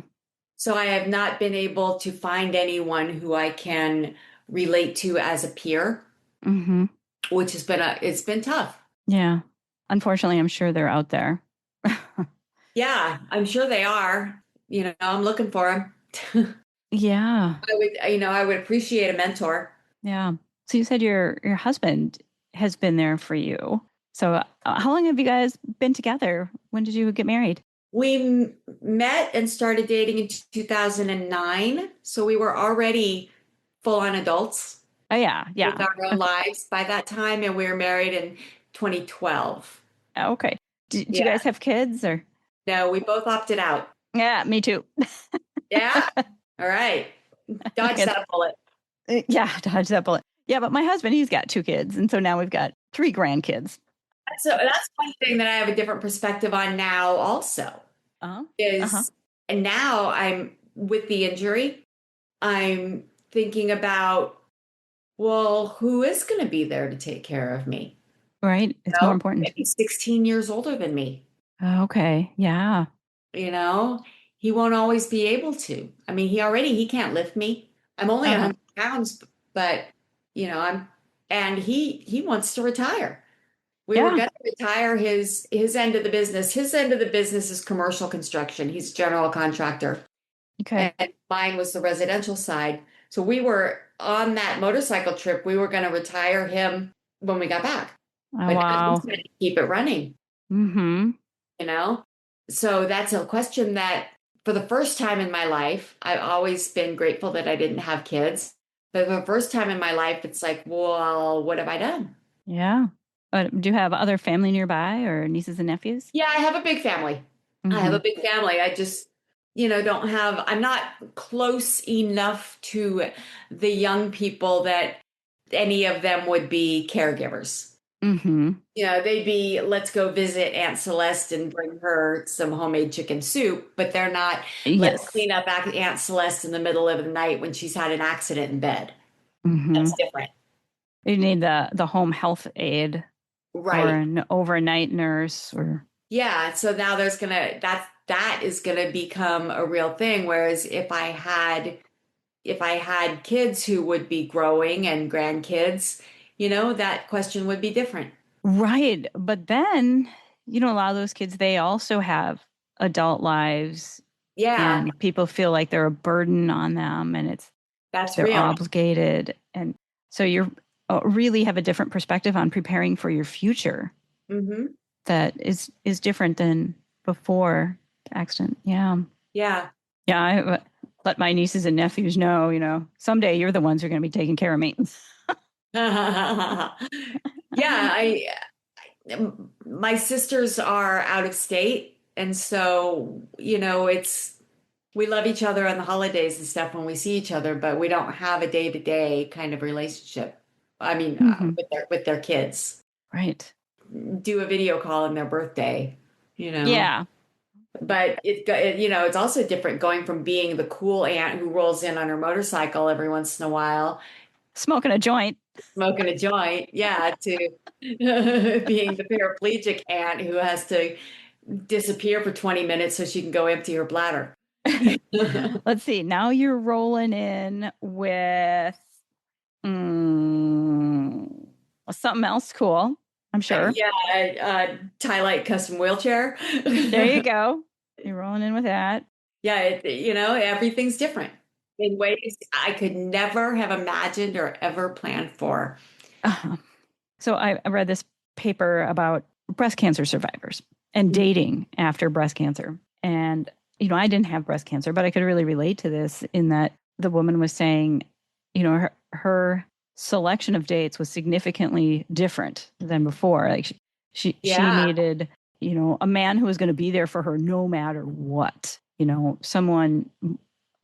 So I have not been able to find anyone who I can relate to as a peer, Hmm. which it's been tough. Yeah. Unfortunately, I'm sure they're out there. Yeah, I'm sure they are. I'm looking for them. Yeah. I would appreciate a mentor. Yeah. So you said your husband has been there for you. So how long have you guys been together? When did you get married? We met and started dating in 2009, so we were already full-on adults Oh yeah, with yeah. our own lives by that time, and we were married in 2012. Okay. Do you Yeah. guys have kids or? No, we both opted out. Yeah, me too. Yeah. All right. Dodge It's- that bullet. yeah, dodge that bullet. Yeah, but my husband, he's got two kids, and so now we've got three grandkids. So that's one thing that I have a different perspective on now also Uh-huh. Uh-huh. is, and now I'm with the injury, I'm thinking about, well, who is going to be there to take care of me? Right. It's more important. Maybe 16 years older than me, Okay. Yeah. you know, he won't always be able to. I mean, he can't lift me. I'm only Uh-huh. 100 pounds, but and he wants to retire. We were Yeah. going to retire his end of the business. His end of the business is commercial construction. He's a general contractor. Okay. And mine was the residential side. So we were on that motorcycle trip. We were going to retire him when we got back. Oh, But now he's wow. going to keep it running, Mm-hmm. you know? So that's a question that for the first time in my life, I've always been grateful that I didn't have kids. But for the first time in my life, it's like, well, what have I done? Yeah. Do you have other family nearby or nieces and nephews? Yeah, I have a big family. I have Mm-hmm. a big family. I just, I'm not close enough to the young people that any of them would be caregivers. Mm-hmm. They'd be, let's go visit Aunt Celeste and bring her some homemade chicken soup, but they're not, let's Yes. clean up Aunt Celeste in the middle of the night when she's had an accident in bed. Mm-hmm. That's different. You need the home health aide or Right. an overnight nurse or Yeah, so now that is gonna become a real thing. Whereas if I had kids who would be growing and grandkids, that question would be different. right. But then, a lot of those kids, they also have adult lives Yeah, and people feel like they're a burden on them and that's they're real. obligated. And so you're really have a different perspective on preparing for your future Hmm. that is different than before the accident. Yeah. Yeah. Yeah. I let my nieces and nephews know, someday you're the ones who are going to be taking care of me. Yeah, my sisters are out of state, and so, we love each other on the holidays and stuff when we see each other, but we don't have a day-to-day kind of relationship. I mean, Hmm. with their kids. Right. Do a video call on their birthday, you know. Yeah. But it's also different going from being the cool aunt who rolls in on her motorcycle every once in a while, Smoking a joint. smoking a joint, yeah, to being the paraplegic aunt who has to disappear for 20 minutes so she can go empty her bladder. Let's see. Now you're rolling in with mm, something else cool, I'm sure. Yeah, Tie Light custom wheelchair. There you go. You're rolling in with that. Yeah, everything's different in ways I could never have imagined or ever planned for. Uh, so I read this paper about breast cancer survivors and dating after breast cancer. And, I didn't have breast cancer, but I could really relate to this in that the woman was saying, her selection of dates was significantly different than before. Like she Yeah. needed, a man who was going to be there for her no matter what, someone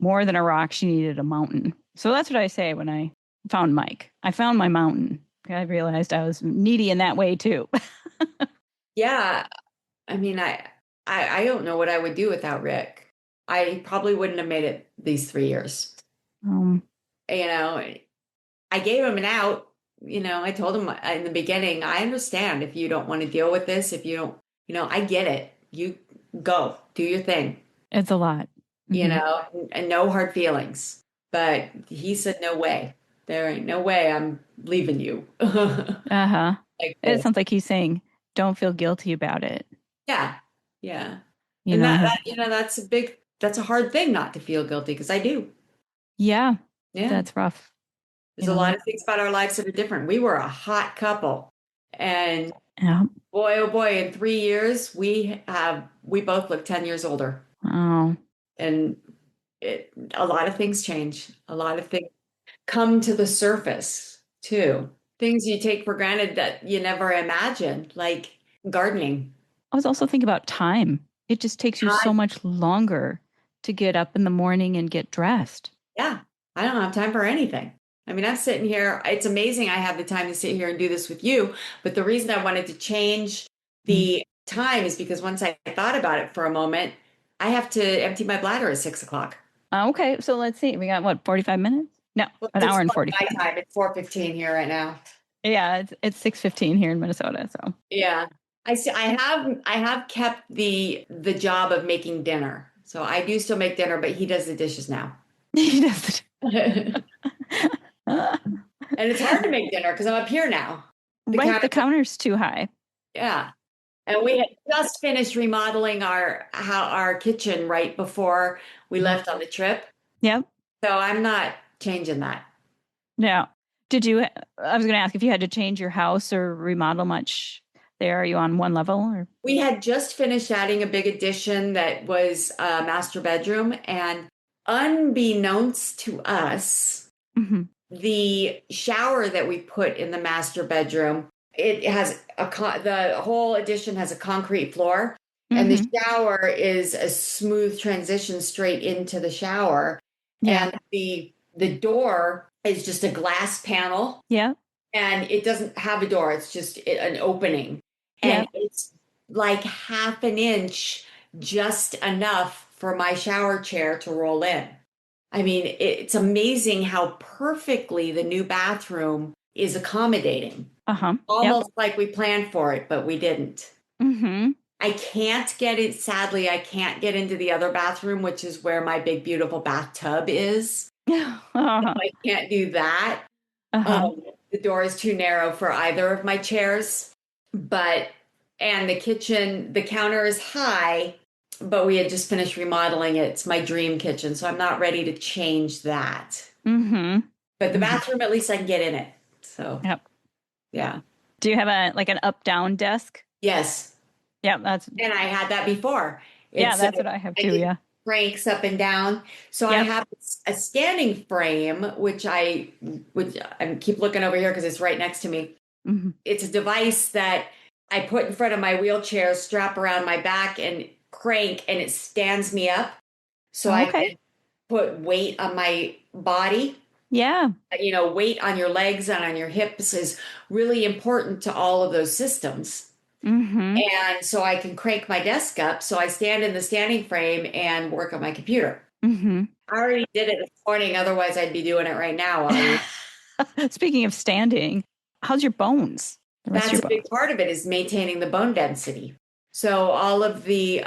more than a rock. She needed a mountain. So that's what I say when I found Mike. I found my mountain. I realized I was needy in that way too. Yeah. I mean, I don't know what I would do without Rick. I probably wouldn't have made it these 3 years. Um, You know, I gave him an out. I told him in the beginning, I understand if you don't want to deal with this, if you don't, I get it. You go, do your thing, it's a lot. Mm-hmm. and no hard feelings. But he said, no way. There ain't no way I'm leaving you. Uh-huh. Like It this. sounds like he's saying, don't feel guilty about it. Yeah. Yeah. You And know, that, have, that that's a hard thing not to feel guilty because I do. yeah, Yeah. that's rough. There's a lot of things about our lives that are different. We were a hot couple. And Yeah. boy, oh boy, in 3 years, we both look 10 years older. Oh, And a lot of things change. A lot of things come to the surface too. Things you take for granted that you never imagined, like gardening. I was also thinking about time. It just takes you so Time. much longer to get up in the morning and get dressed. Yeah, I don't have time for anything. I mean, I'm sitting here. It's amazing I have the time to sit here and do this with you. But the reason I wanted to change Mm. the time is because once I thought about it for a moment, I have to empty my bladder at 6 o'clock. Okay, so let's see. We got what, 45 minutes? No, Well, an hour and 6 o'clock 45. my time. It's 4:15 here right now. Yeah, it's 6:15 here in Minnesota, so. Yeah. I see. I have kept the job of making dinner. So I do still make dinner, but he does the dishes now. He does. And it's hard to make dinner because I'm up here now. Right, the counter's too high. Yeah. And we had just finished remodeling our kitchen right before we left on the trip. Yep. So I'm not changing that. Now, I was going to ask if you had to change your house or remodel much there. Are you on one level or? We had just finished adding a big addition that was a master bedroom, and unbeknownst to us, Mm-hmm. the shower that we put in the master bedroom, it has the whole addition has a concrete floor, and the Mm-hmm. shower is a smooth transition straight into the shower, Yeah. and the door is just a glass panel, Yeah. and it doesn't have a door, it's just an opening, Yeah. and it's like half an inch, just enough for my shower chair to roll in. I mean, it's amazing how perfectly the new bathroom is accommodating. Uh-huh. Yep. Almost like we planned for it, but we didn't. Mm-hmm. I can't get it, sadly, I can't get into the other bathroom, which is where my big, beautiful bathtub is. Uh-huh. I can't do that. Uh-huh. The door is too narrow for either of my chairs. And the kitchen, the counter is high, but we had just finished remodeling it. It's my dream kitchen, so I'm not ready to change that. Mm-hmm. But the Mm-hmm. bathroom, at least I can get in it. So, Yep. yeah. Do you have an up-down desk? Yes. Yeah, And I had that before. that's what I have too. It Yeah. cranks up and down. So I Yep. have a standing frame, which I keep looking over here because it's right next to me. Hmm. It's a device that I put in front of my wheelchair, strap around my back and crank, and it stands me up so Oh, I okay. can put weight on my body. Yeah. Weight on your legs and on your hips is really important to all of those systems. Hmm. And so I can crank my desk up so I stand in the standing frame and work on my computer. Hmm. I already did it this morning, otherwise I'd be doing it right now while you. Speaking of standing, how's your bones? The rest of That's your a big bones? part of it is maintaining the bone density. So all of the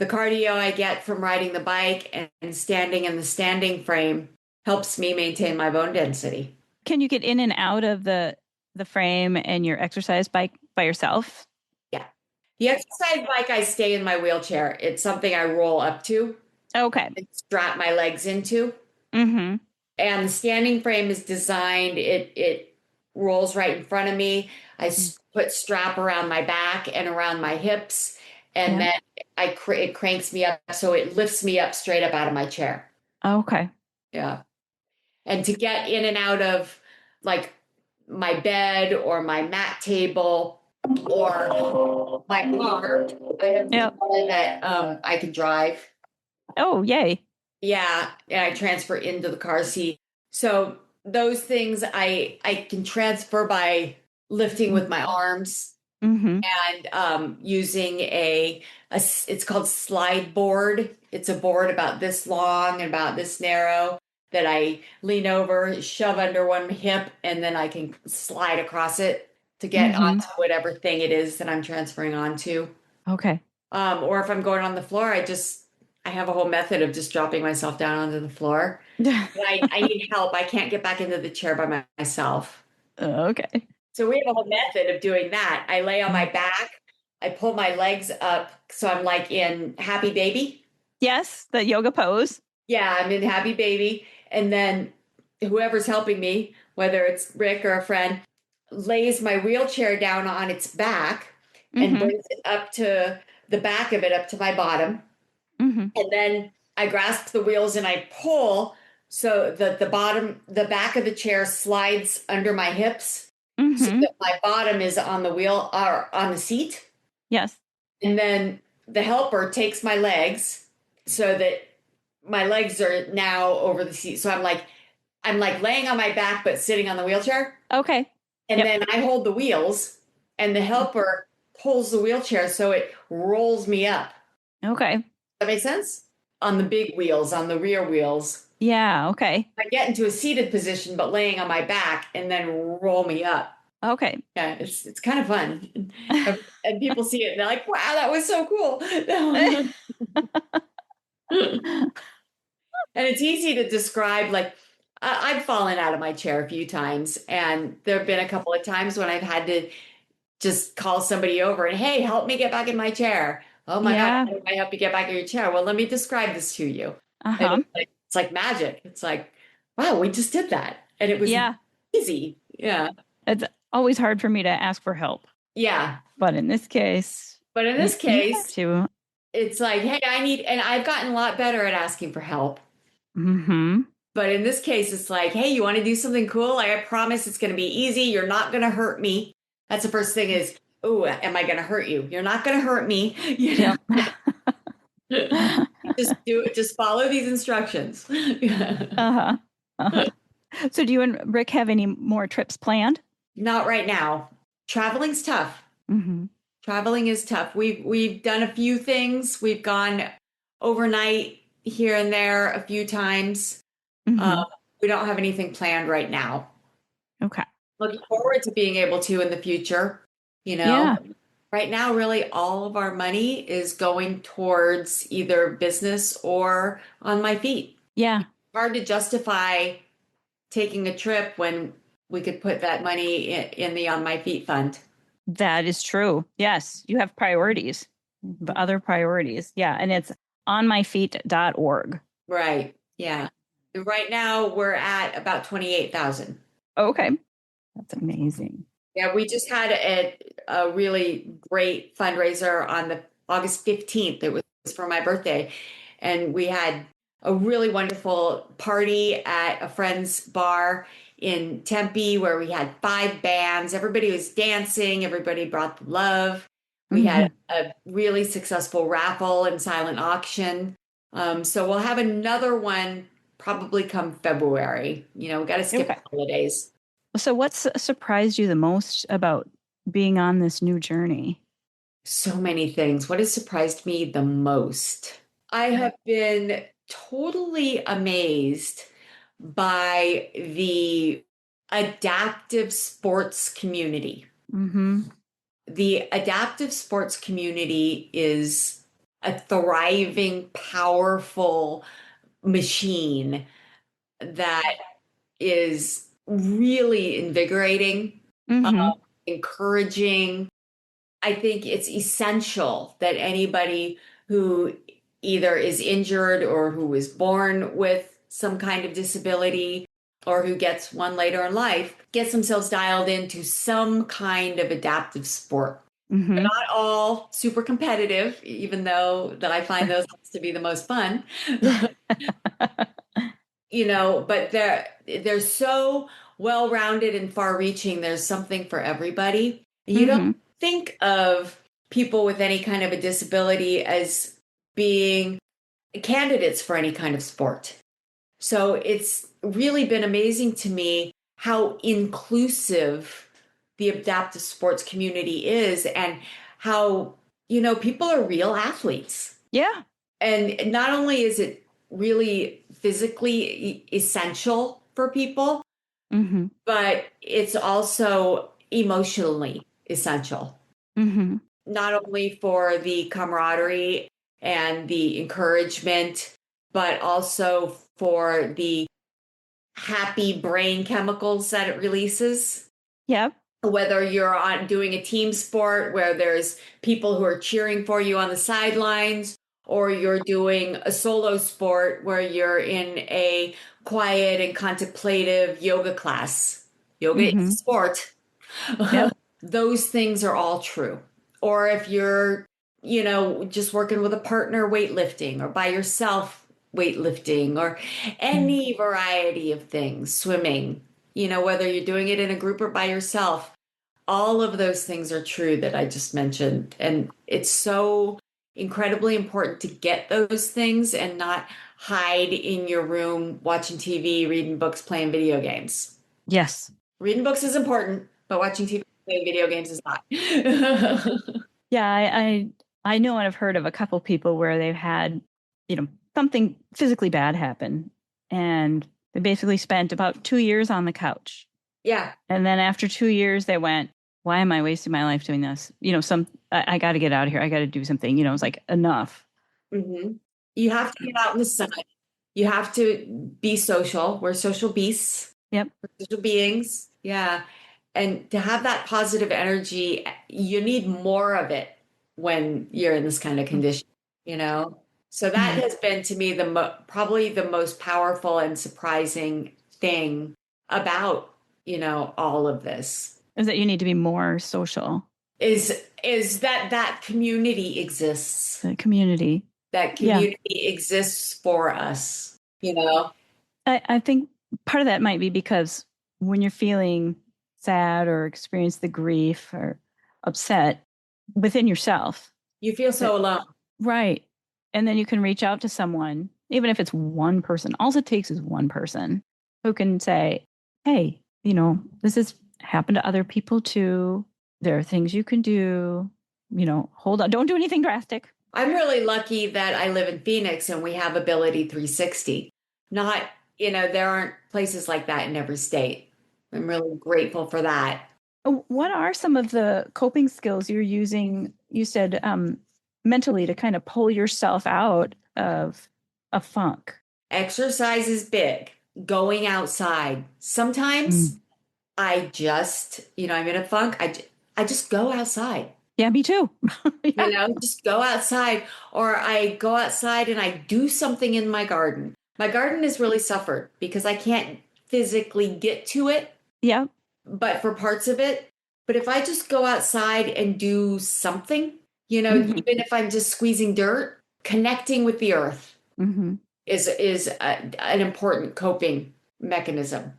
cardio I get from riding the bike and standing in the standing frame helps me maintain my bone density. Can you get in and out of the frame and your exercise bike by yourself? Yeah. The exercise bike, I stay in my wheelchair. It's something I roll up to Okay. and strap my legs into. Hmm. And the standing frame is designed, it rolls right in front of me. Put strap around my back and around my hips, and Yeah. then it cranks me up so it lifts me up straight up out of my chair. Okay. Yeah. And to get in and out of like my bed or my mat table or my car, I have a Yep. car that I can drive. Oh, yay. Yeah, and I transfer into the car seat. So those things I can transfer by lifting with my arms Mm-hmm. and using it's called slide board. It's a board about this long and about this narrow that I lean over, shove under one hip, and then I can slide across it to get Mm-hmm. onto whatever thing it is that I'm transferring onto. Okay. Or if I'm going on the floor, I have a whole method of just dropping myself down onto the floor. But I need help. I can't get back into the chair by myself. Okay. So we have a whole method of doing that. I lay on my back, I pull my legs up, so I'm like in Happy Baby. Yes, the yoga pose. Yeah, I'm in Happy Baby. And then whoever's helping me, whether it's Rick or a friend, lays my wheelchair down on its back and Mm-hmm. brings it up to the back of it up to my bottom. Mm-hmm. And then I grasp the wheels and I pull so that the back of the chair slides under my hips so Mm-hmm. that my bottom is on the wheel or on the seat. Yes. And then the helper takes my legs so that my legs are now over the seat. So I'm like laying on my back but sitting on the wheelchair. Okay. And Yep. then I hold the wheels and the helper pulls the wheelchair so it rolls me up. Okay. That makes sense? On the big wheels, on the rear wheels. Yeah. Okay. I get into a seated position, but laying on my back and then roll me up. Okay. Yeah, it's kind of fun. And people see it and they're like, wow, that was so cool. And it's easy to describe, like, I've fallen out of my chair a few times, and there have been a couple of times when I've had to just call somebody over and, hey, help me get back in my chair. Oh my God, Yeah. how do I help you get back in your chair? Well, let me describe this to you. And Uh-huh. it's like magic. It's like, wow, we just did that. And it was Yeah. easy. Yeah. It's always hard for me to ask for help. Yeah. But in this case, But in this you have case, to. it's like, hey, and I've gotten a lot better at asking for help. Mm-hmm. But in this case, it's like, hey, you want to do something cool? Like, I promise it's going to be easy. You're not going to hurt me. That's the first thing is, oh, am I going to hurt you? You're not going to hurt me. Yep. Just do it. Just follow these instructions. Uh-huh. Uh-huh. So do you and Rick have any more trips planned? Not right now. Traveling's tough. Mm-hmm. Traveling is tough. We've done a few things. We've gone overnight here and there a few times. Mm-hmm. We don't have anything planned right now. Okay. Looking forward to being able to in the future. You know, Yeah. right now, really all of our money is going towards either business or on my feet. Yeah. Hard to justify taking a trip when we could put that money in the On My Feet fund. That is true. Yes. You have priorities, the other priorities. Yeah. And it's onmyfeet.org. Right. Yeah. Right now we're at about 28,000. Okay. That's amazing. Yeah, we just had a really great fundraiser on the August 15th. It was for my birthday. And we had a really wonderful party at a friend's bar in Tempe where we had 5 bands. Everybody was dancing, everybody brought the love. We Hmm. had a really successful raffle and silent auction. So we'll have another one probably come February. You know, we got to skip Okay. the holidays. So, what's surprised you the most about being on this new journey? So many things. What has surprised me the most? I have been totally amazed by the adaptive sports community. Hmm. The adaptive sports community is a thriving, powerful machine that is really invigorating, uh, Hmm. encouraging. I think it's essential that anybody who either is injured or who was born with some kind of disability or who gets one later in life gets themselves dialed into some kind of adaptive sport. They're Hmm. not all super competitive, even though that I find those to be the most fun. You know, but they're so well-rounded and far-reaching. There's something for everybody. You don't Hmm. think of people with any kind of a disability as being candidates for any kind of sport. So it's really been amazing to me how inclusive the adaptive sports community is and how, you know, people are real athletes. Yeah. And not only is it really physically essential for people, Hmm. but it's also emotionally essential, Hmm. not only for the camaraderie and the encouragement, but also for the happy brain chemicals that it releases. Yep. Whether you're on doing a team sport where there's people who are cheering for you on the sidelines, or you're doing a solo sport where you're in a quiet and contemplative yoga class. Yoga is a Hmm. sport. Yep. Those things are all true. Or if you're, you know, just working with a partner weightlifting or by yourself weightlifting or any variety of things, swimming, you know, whether you're doing it in a group or by yourself, all of those things are true that I just mentioned. And it's so incredibly important to get those things and not hide in your room watching TV, reading books, playing video games. Yes. Reading books is important, but watching TV, playing video games is not. Yeah, I know and I've heard of a couple people where they've had, you know, something physically bad happen, and they basically spent about 2 years on the couch. Yeah. And then after 2 years, they went, "Why am I wasting my life doing this? You know, I got to get out of here. I got to do something." You know, it's like enough. Hmm. You have to get out in the sun. You have to be social. We're social beasts, Yep. social beings. Yeah. And to have that positive energy, you need more of it when you're in this kind of condition, you know? So that Mhm. has been to me probably the most powerful and surprising thing about, you know, all of this Is that you need to be more social, is that that community exists. the community. That Yeah. community exists for us, you know? I think part of that might be because when you're feeling sad or experience the grief or upset within yourself, You feel so that alone. right. And then you can reach out to someone, even if it's one person. All it takes is one person who can say, "Hey, you know, this has happened to other people too. There are things you can do. You know, hold on. Don't do anything drastic." I'm really lucky that I live in Phoenix and we have Ability 360. Not, you know, there aren't places like that in every state. I'm really grateful for that. What are some of the coping skills you're using? You said mentally to kind of pull yourself out of a funk. Exercise is big. Going outside. Sometimes Mm. I just, you know, I'm in a funk. I just go outside. Yeah, me too. You Yeah. know, just go outside, or I go outside and I do something in my garden. My garden has really suffered because I can't physically get to it, Yeah. but for parts of it. But if I just go outside and do something, you know, Hmm. even if I'm just squeezing dirt, connecting with the earth Hmm. is an important coping mechanism.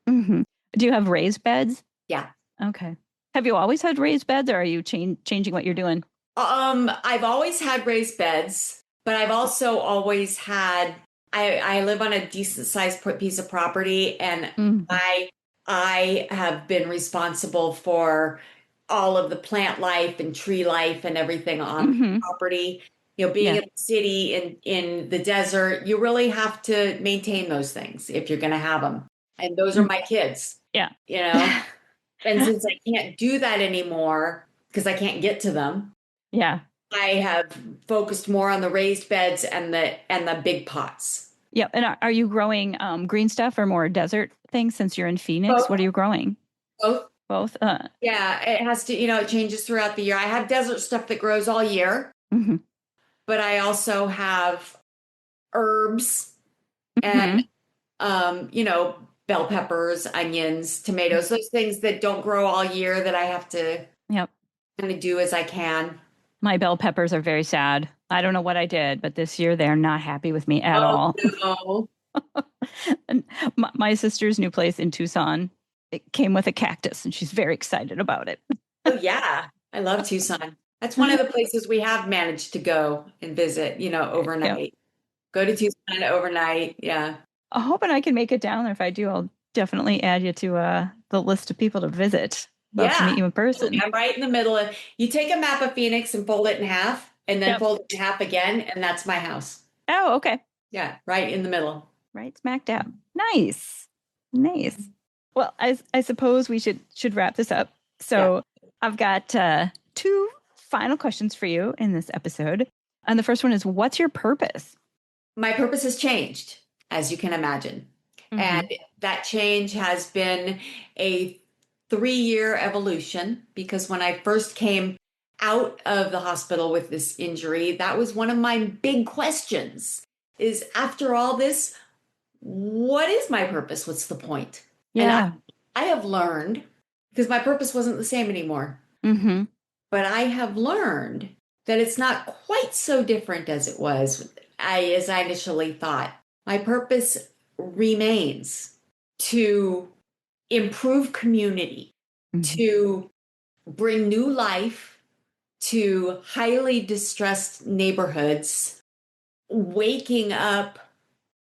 Hmm. Do you have raised beds? Yeah. Okay. Have you always had raised beds, or are you changing what you're doing? I've always had raised beds, but I've also always had, I live on a decent sized piece of property, and Mm-hmm. I have been responsible for all of the plant life and tree life and everything on the Mm-hmm. property. Being Yeah. in the city and in the desert, you really have to maintain those things if you're going to have them. And those are Mm. my kids, Yeah. you know? And since I can't do that anymore because I can't get to them, Yeah. I have focused more on the raised beds and the big pots. Yeah. And are you growing green stuff or more desert things since you're in Phoenix? Both, What are you growing? both. Both? Yeah, it has to, it changes throughout the year. I have desert stuff that grows all year, Mm-hmm. but I also have herbs and Mm-hmm. bell peppers, onions, tomatoes, those things that don't grow all year that I have to Yep. kind of do as I can. My bell peppers are very sad. I don't know what I did, but this year they're not happy with me at Oh all. no. And my sister's new place in Tucson, it came with a cactus, and she's very excited about it. Oh yeah. I love Tucson. That's one of the places we have managed to go and visit, Yep. overnight. Go to Tucson overnight. Yeah. I'm hoping I can make it down there. If I do, I'll definitely add you to the list of people to visit. Love to Yeah. meet you in person. I'm right in the middle of, you take a map of Phoenix and fold it in half and then Yep. fold it in half again, and that's my house. Oh, okay. Yeah, right in the middle. Right smack dab. Nice. Nice. Well, I suppose we should wrap this up. Yeah. So I've got two final questions for you in this episode. And the first one is, what's your purpose? My purpose has changed, as you can imagine. Mm-hmm. And that change has been a 3-year evolution, because when I first came out of the hospital with this injury, that was one of my big questions is, after all this, what is my purpose? What's the point? And Yeah. I have learned, because my purpose wasn't the same anymore, Mm-hmm. but I have learned that it's not quite so different as it was, as I initially thought. My purpose remains to improve community, Mm-hmm. to bring new life to highly distressed neighborhoods, waking up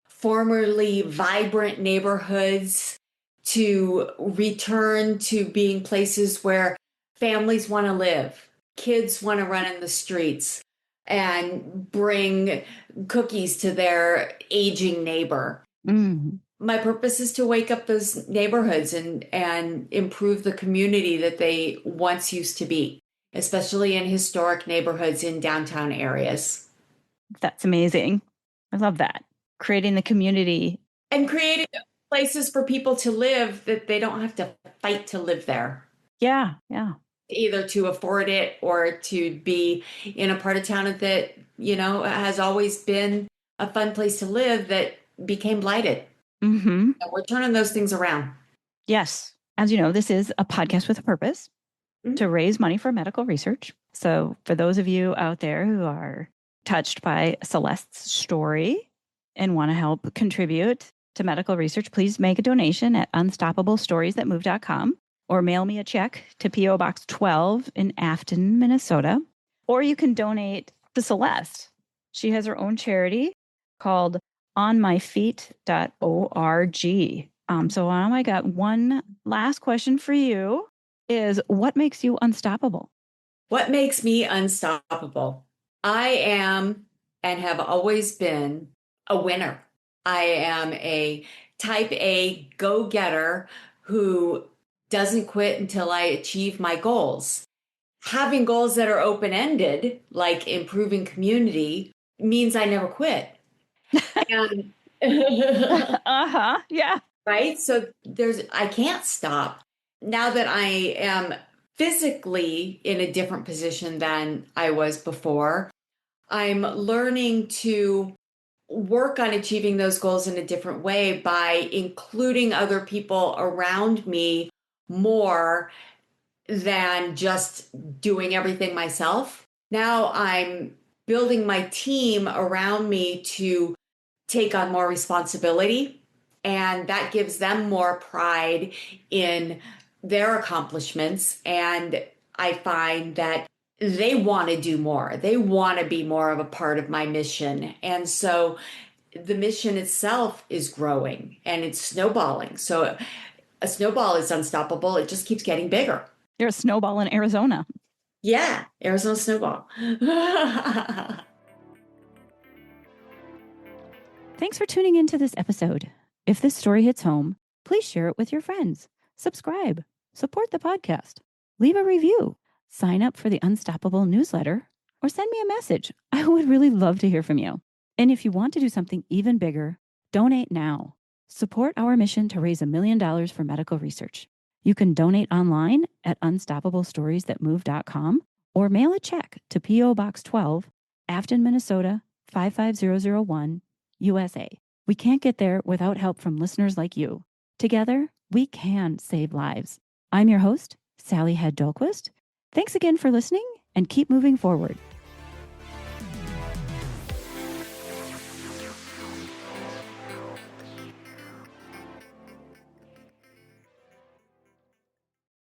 formerly vibrant neighborhoods to return to being places where families want to live, kids want to run in the streets, and bring cookies to their aging neighbor. Mm-hmm. My purpose is to wake up those neighborhoods and improve the community that they once used to be, especially in historic neighborhoods in downtown areas. That's amazing. I love that. Creating the community. And creating places for people to live that they don't have to fight to live there, Yeah. Yeah. either to afford it or to be in a part of town that, has always been a fun place to live that became blighted. Mm-hmm. And we're turning those things around. Yes. As you know, this is a podcast with a purpose Mhm. to raise money for medical research. So for those of you out there who are touched by Celeste's story and want to help contribute to medical research, please make a donation at unstoppablestoriesthatmove.com or mail me a check to P.O. Box 12 in Afton, Minnesota. Or you can donate to Celeste. She has her own charity called onmyfeet.org. So I got one last question for you is, what makes you unstoppable? What makes me unstoppable? I am and have always been a winner. I am a type A go-getter who doesn't quit until I achieve my goals. Having goals that are open-ended, like improving community, means I never quit. And Uh-huh. Yeah. right? So I can't stop. Now that I am physically in a different position than I was before, I'm learning to work on achieving those goals in a different way by including other people around me more than just doing everything myself. Now I'm building my team around me to take on more responsibility And that gives them more pride in their accomplishments. And I find that they want to do more. They want to be more of a part of my mission. And so the mission itself is growing and it's snowballing. So a snowball is unstoppable. It just keeps getting bigger. You're a snowball in Arizona. Yeah, Arizona snowball. Thanks for tuning into this episode. If this story hits home, please share it with your friends. Subscribe, support the podcast, leave a review, sign up for the Unstoppable newsletter, or send me a message. I would really love to hear from you. And if you want to do something even bigger, donate now. Support our mission to raise $1 million for medical research. You can donate online at unstoppablestoriesthatmove.com or mail a check to P.O. Box 12, Afton, Minnesota 55001, USA. We can't get there without help from listeners like you. Together, we can save lives. I'm your host, Sally Hed Dahlquist. Thanks again for listening and keep moving forward.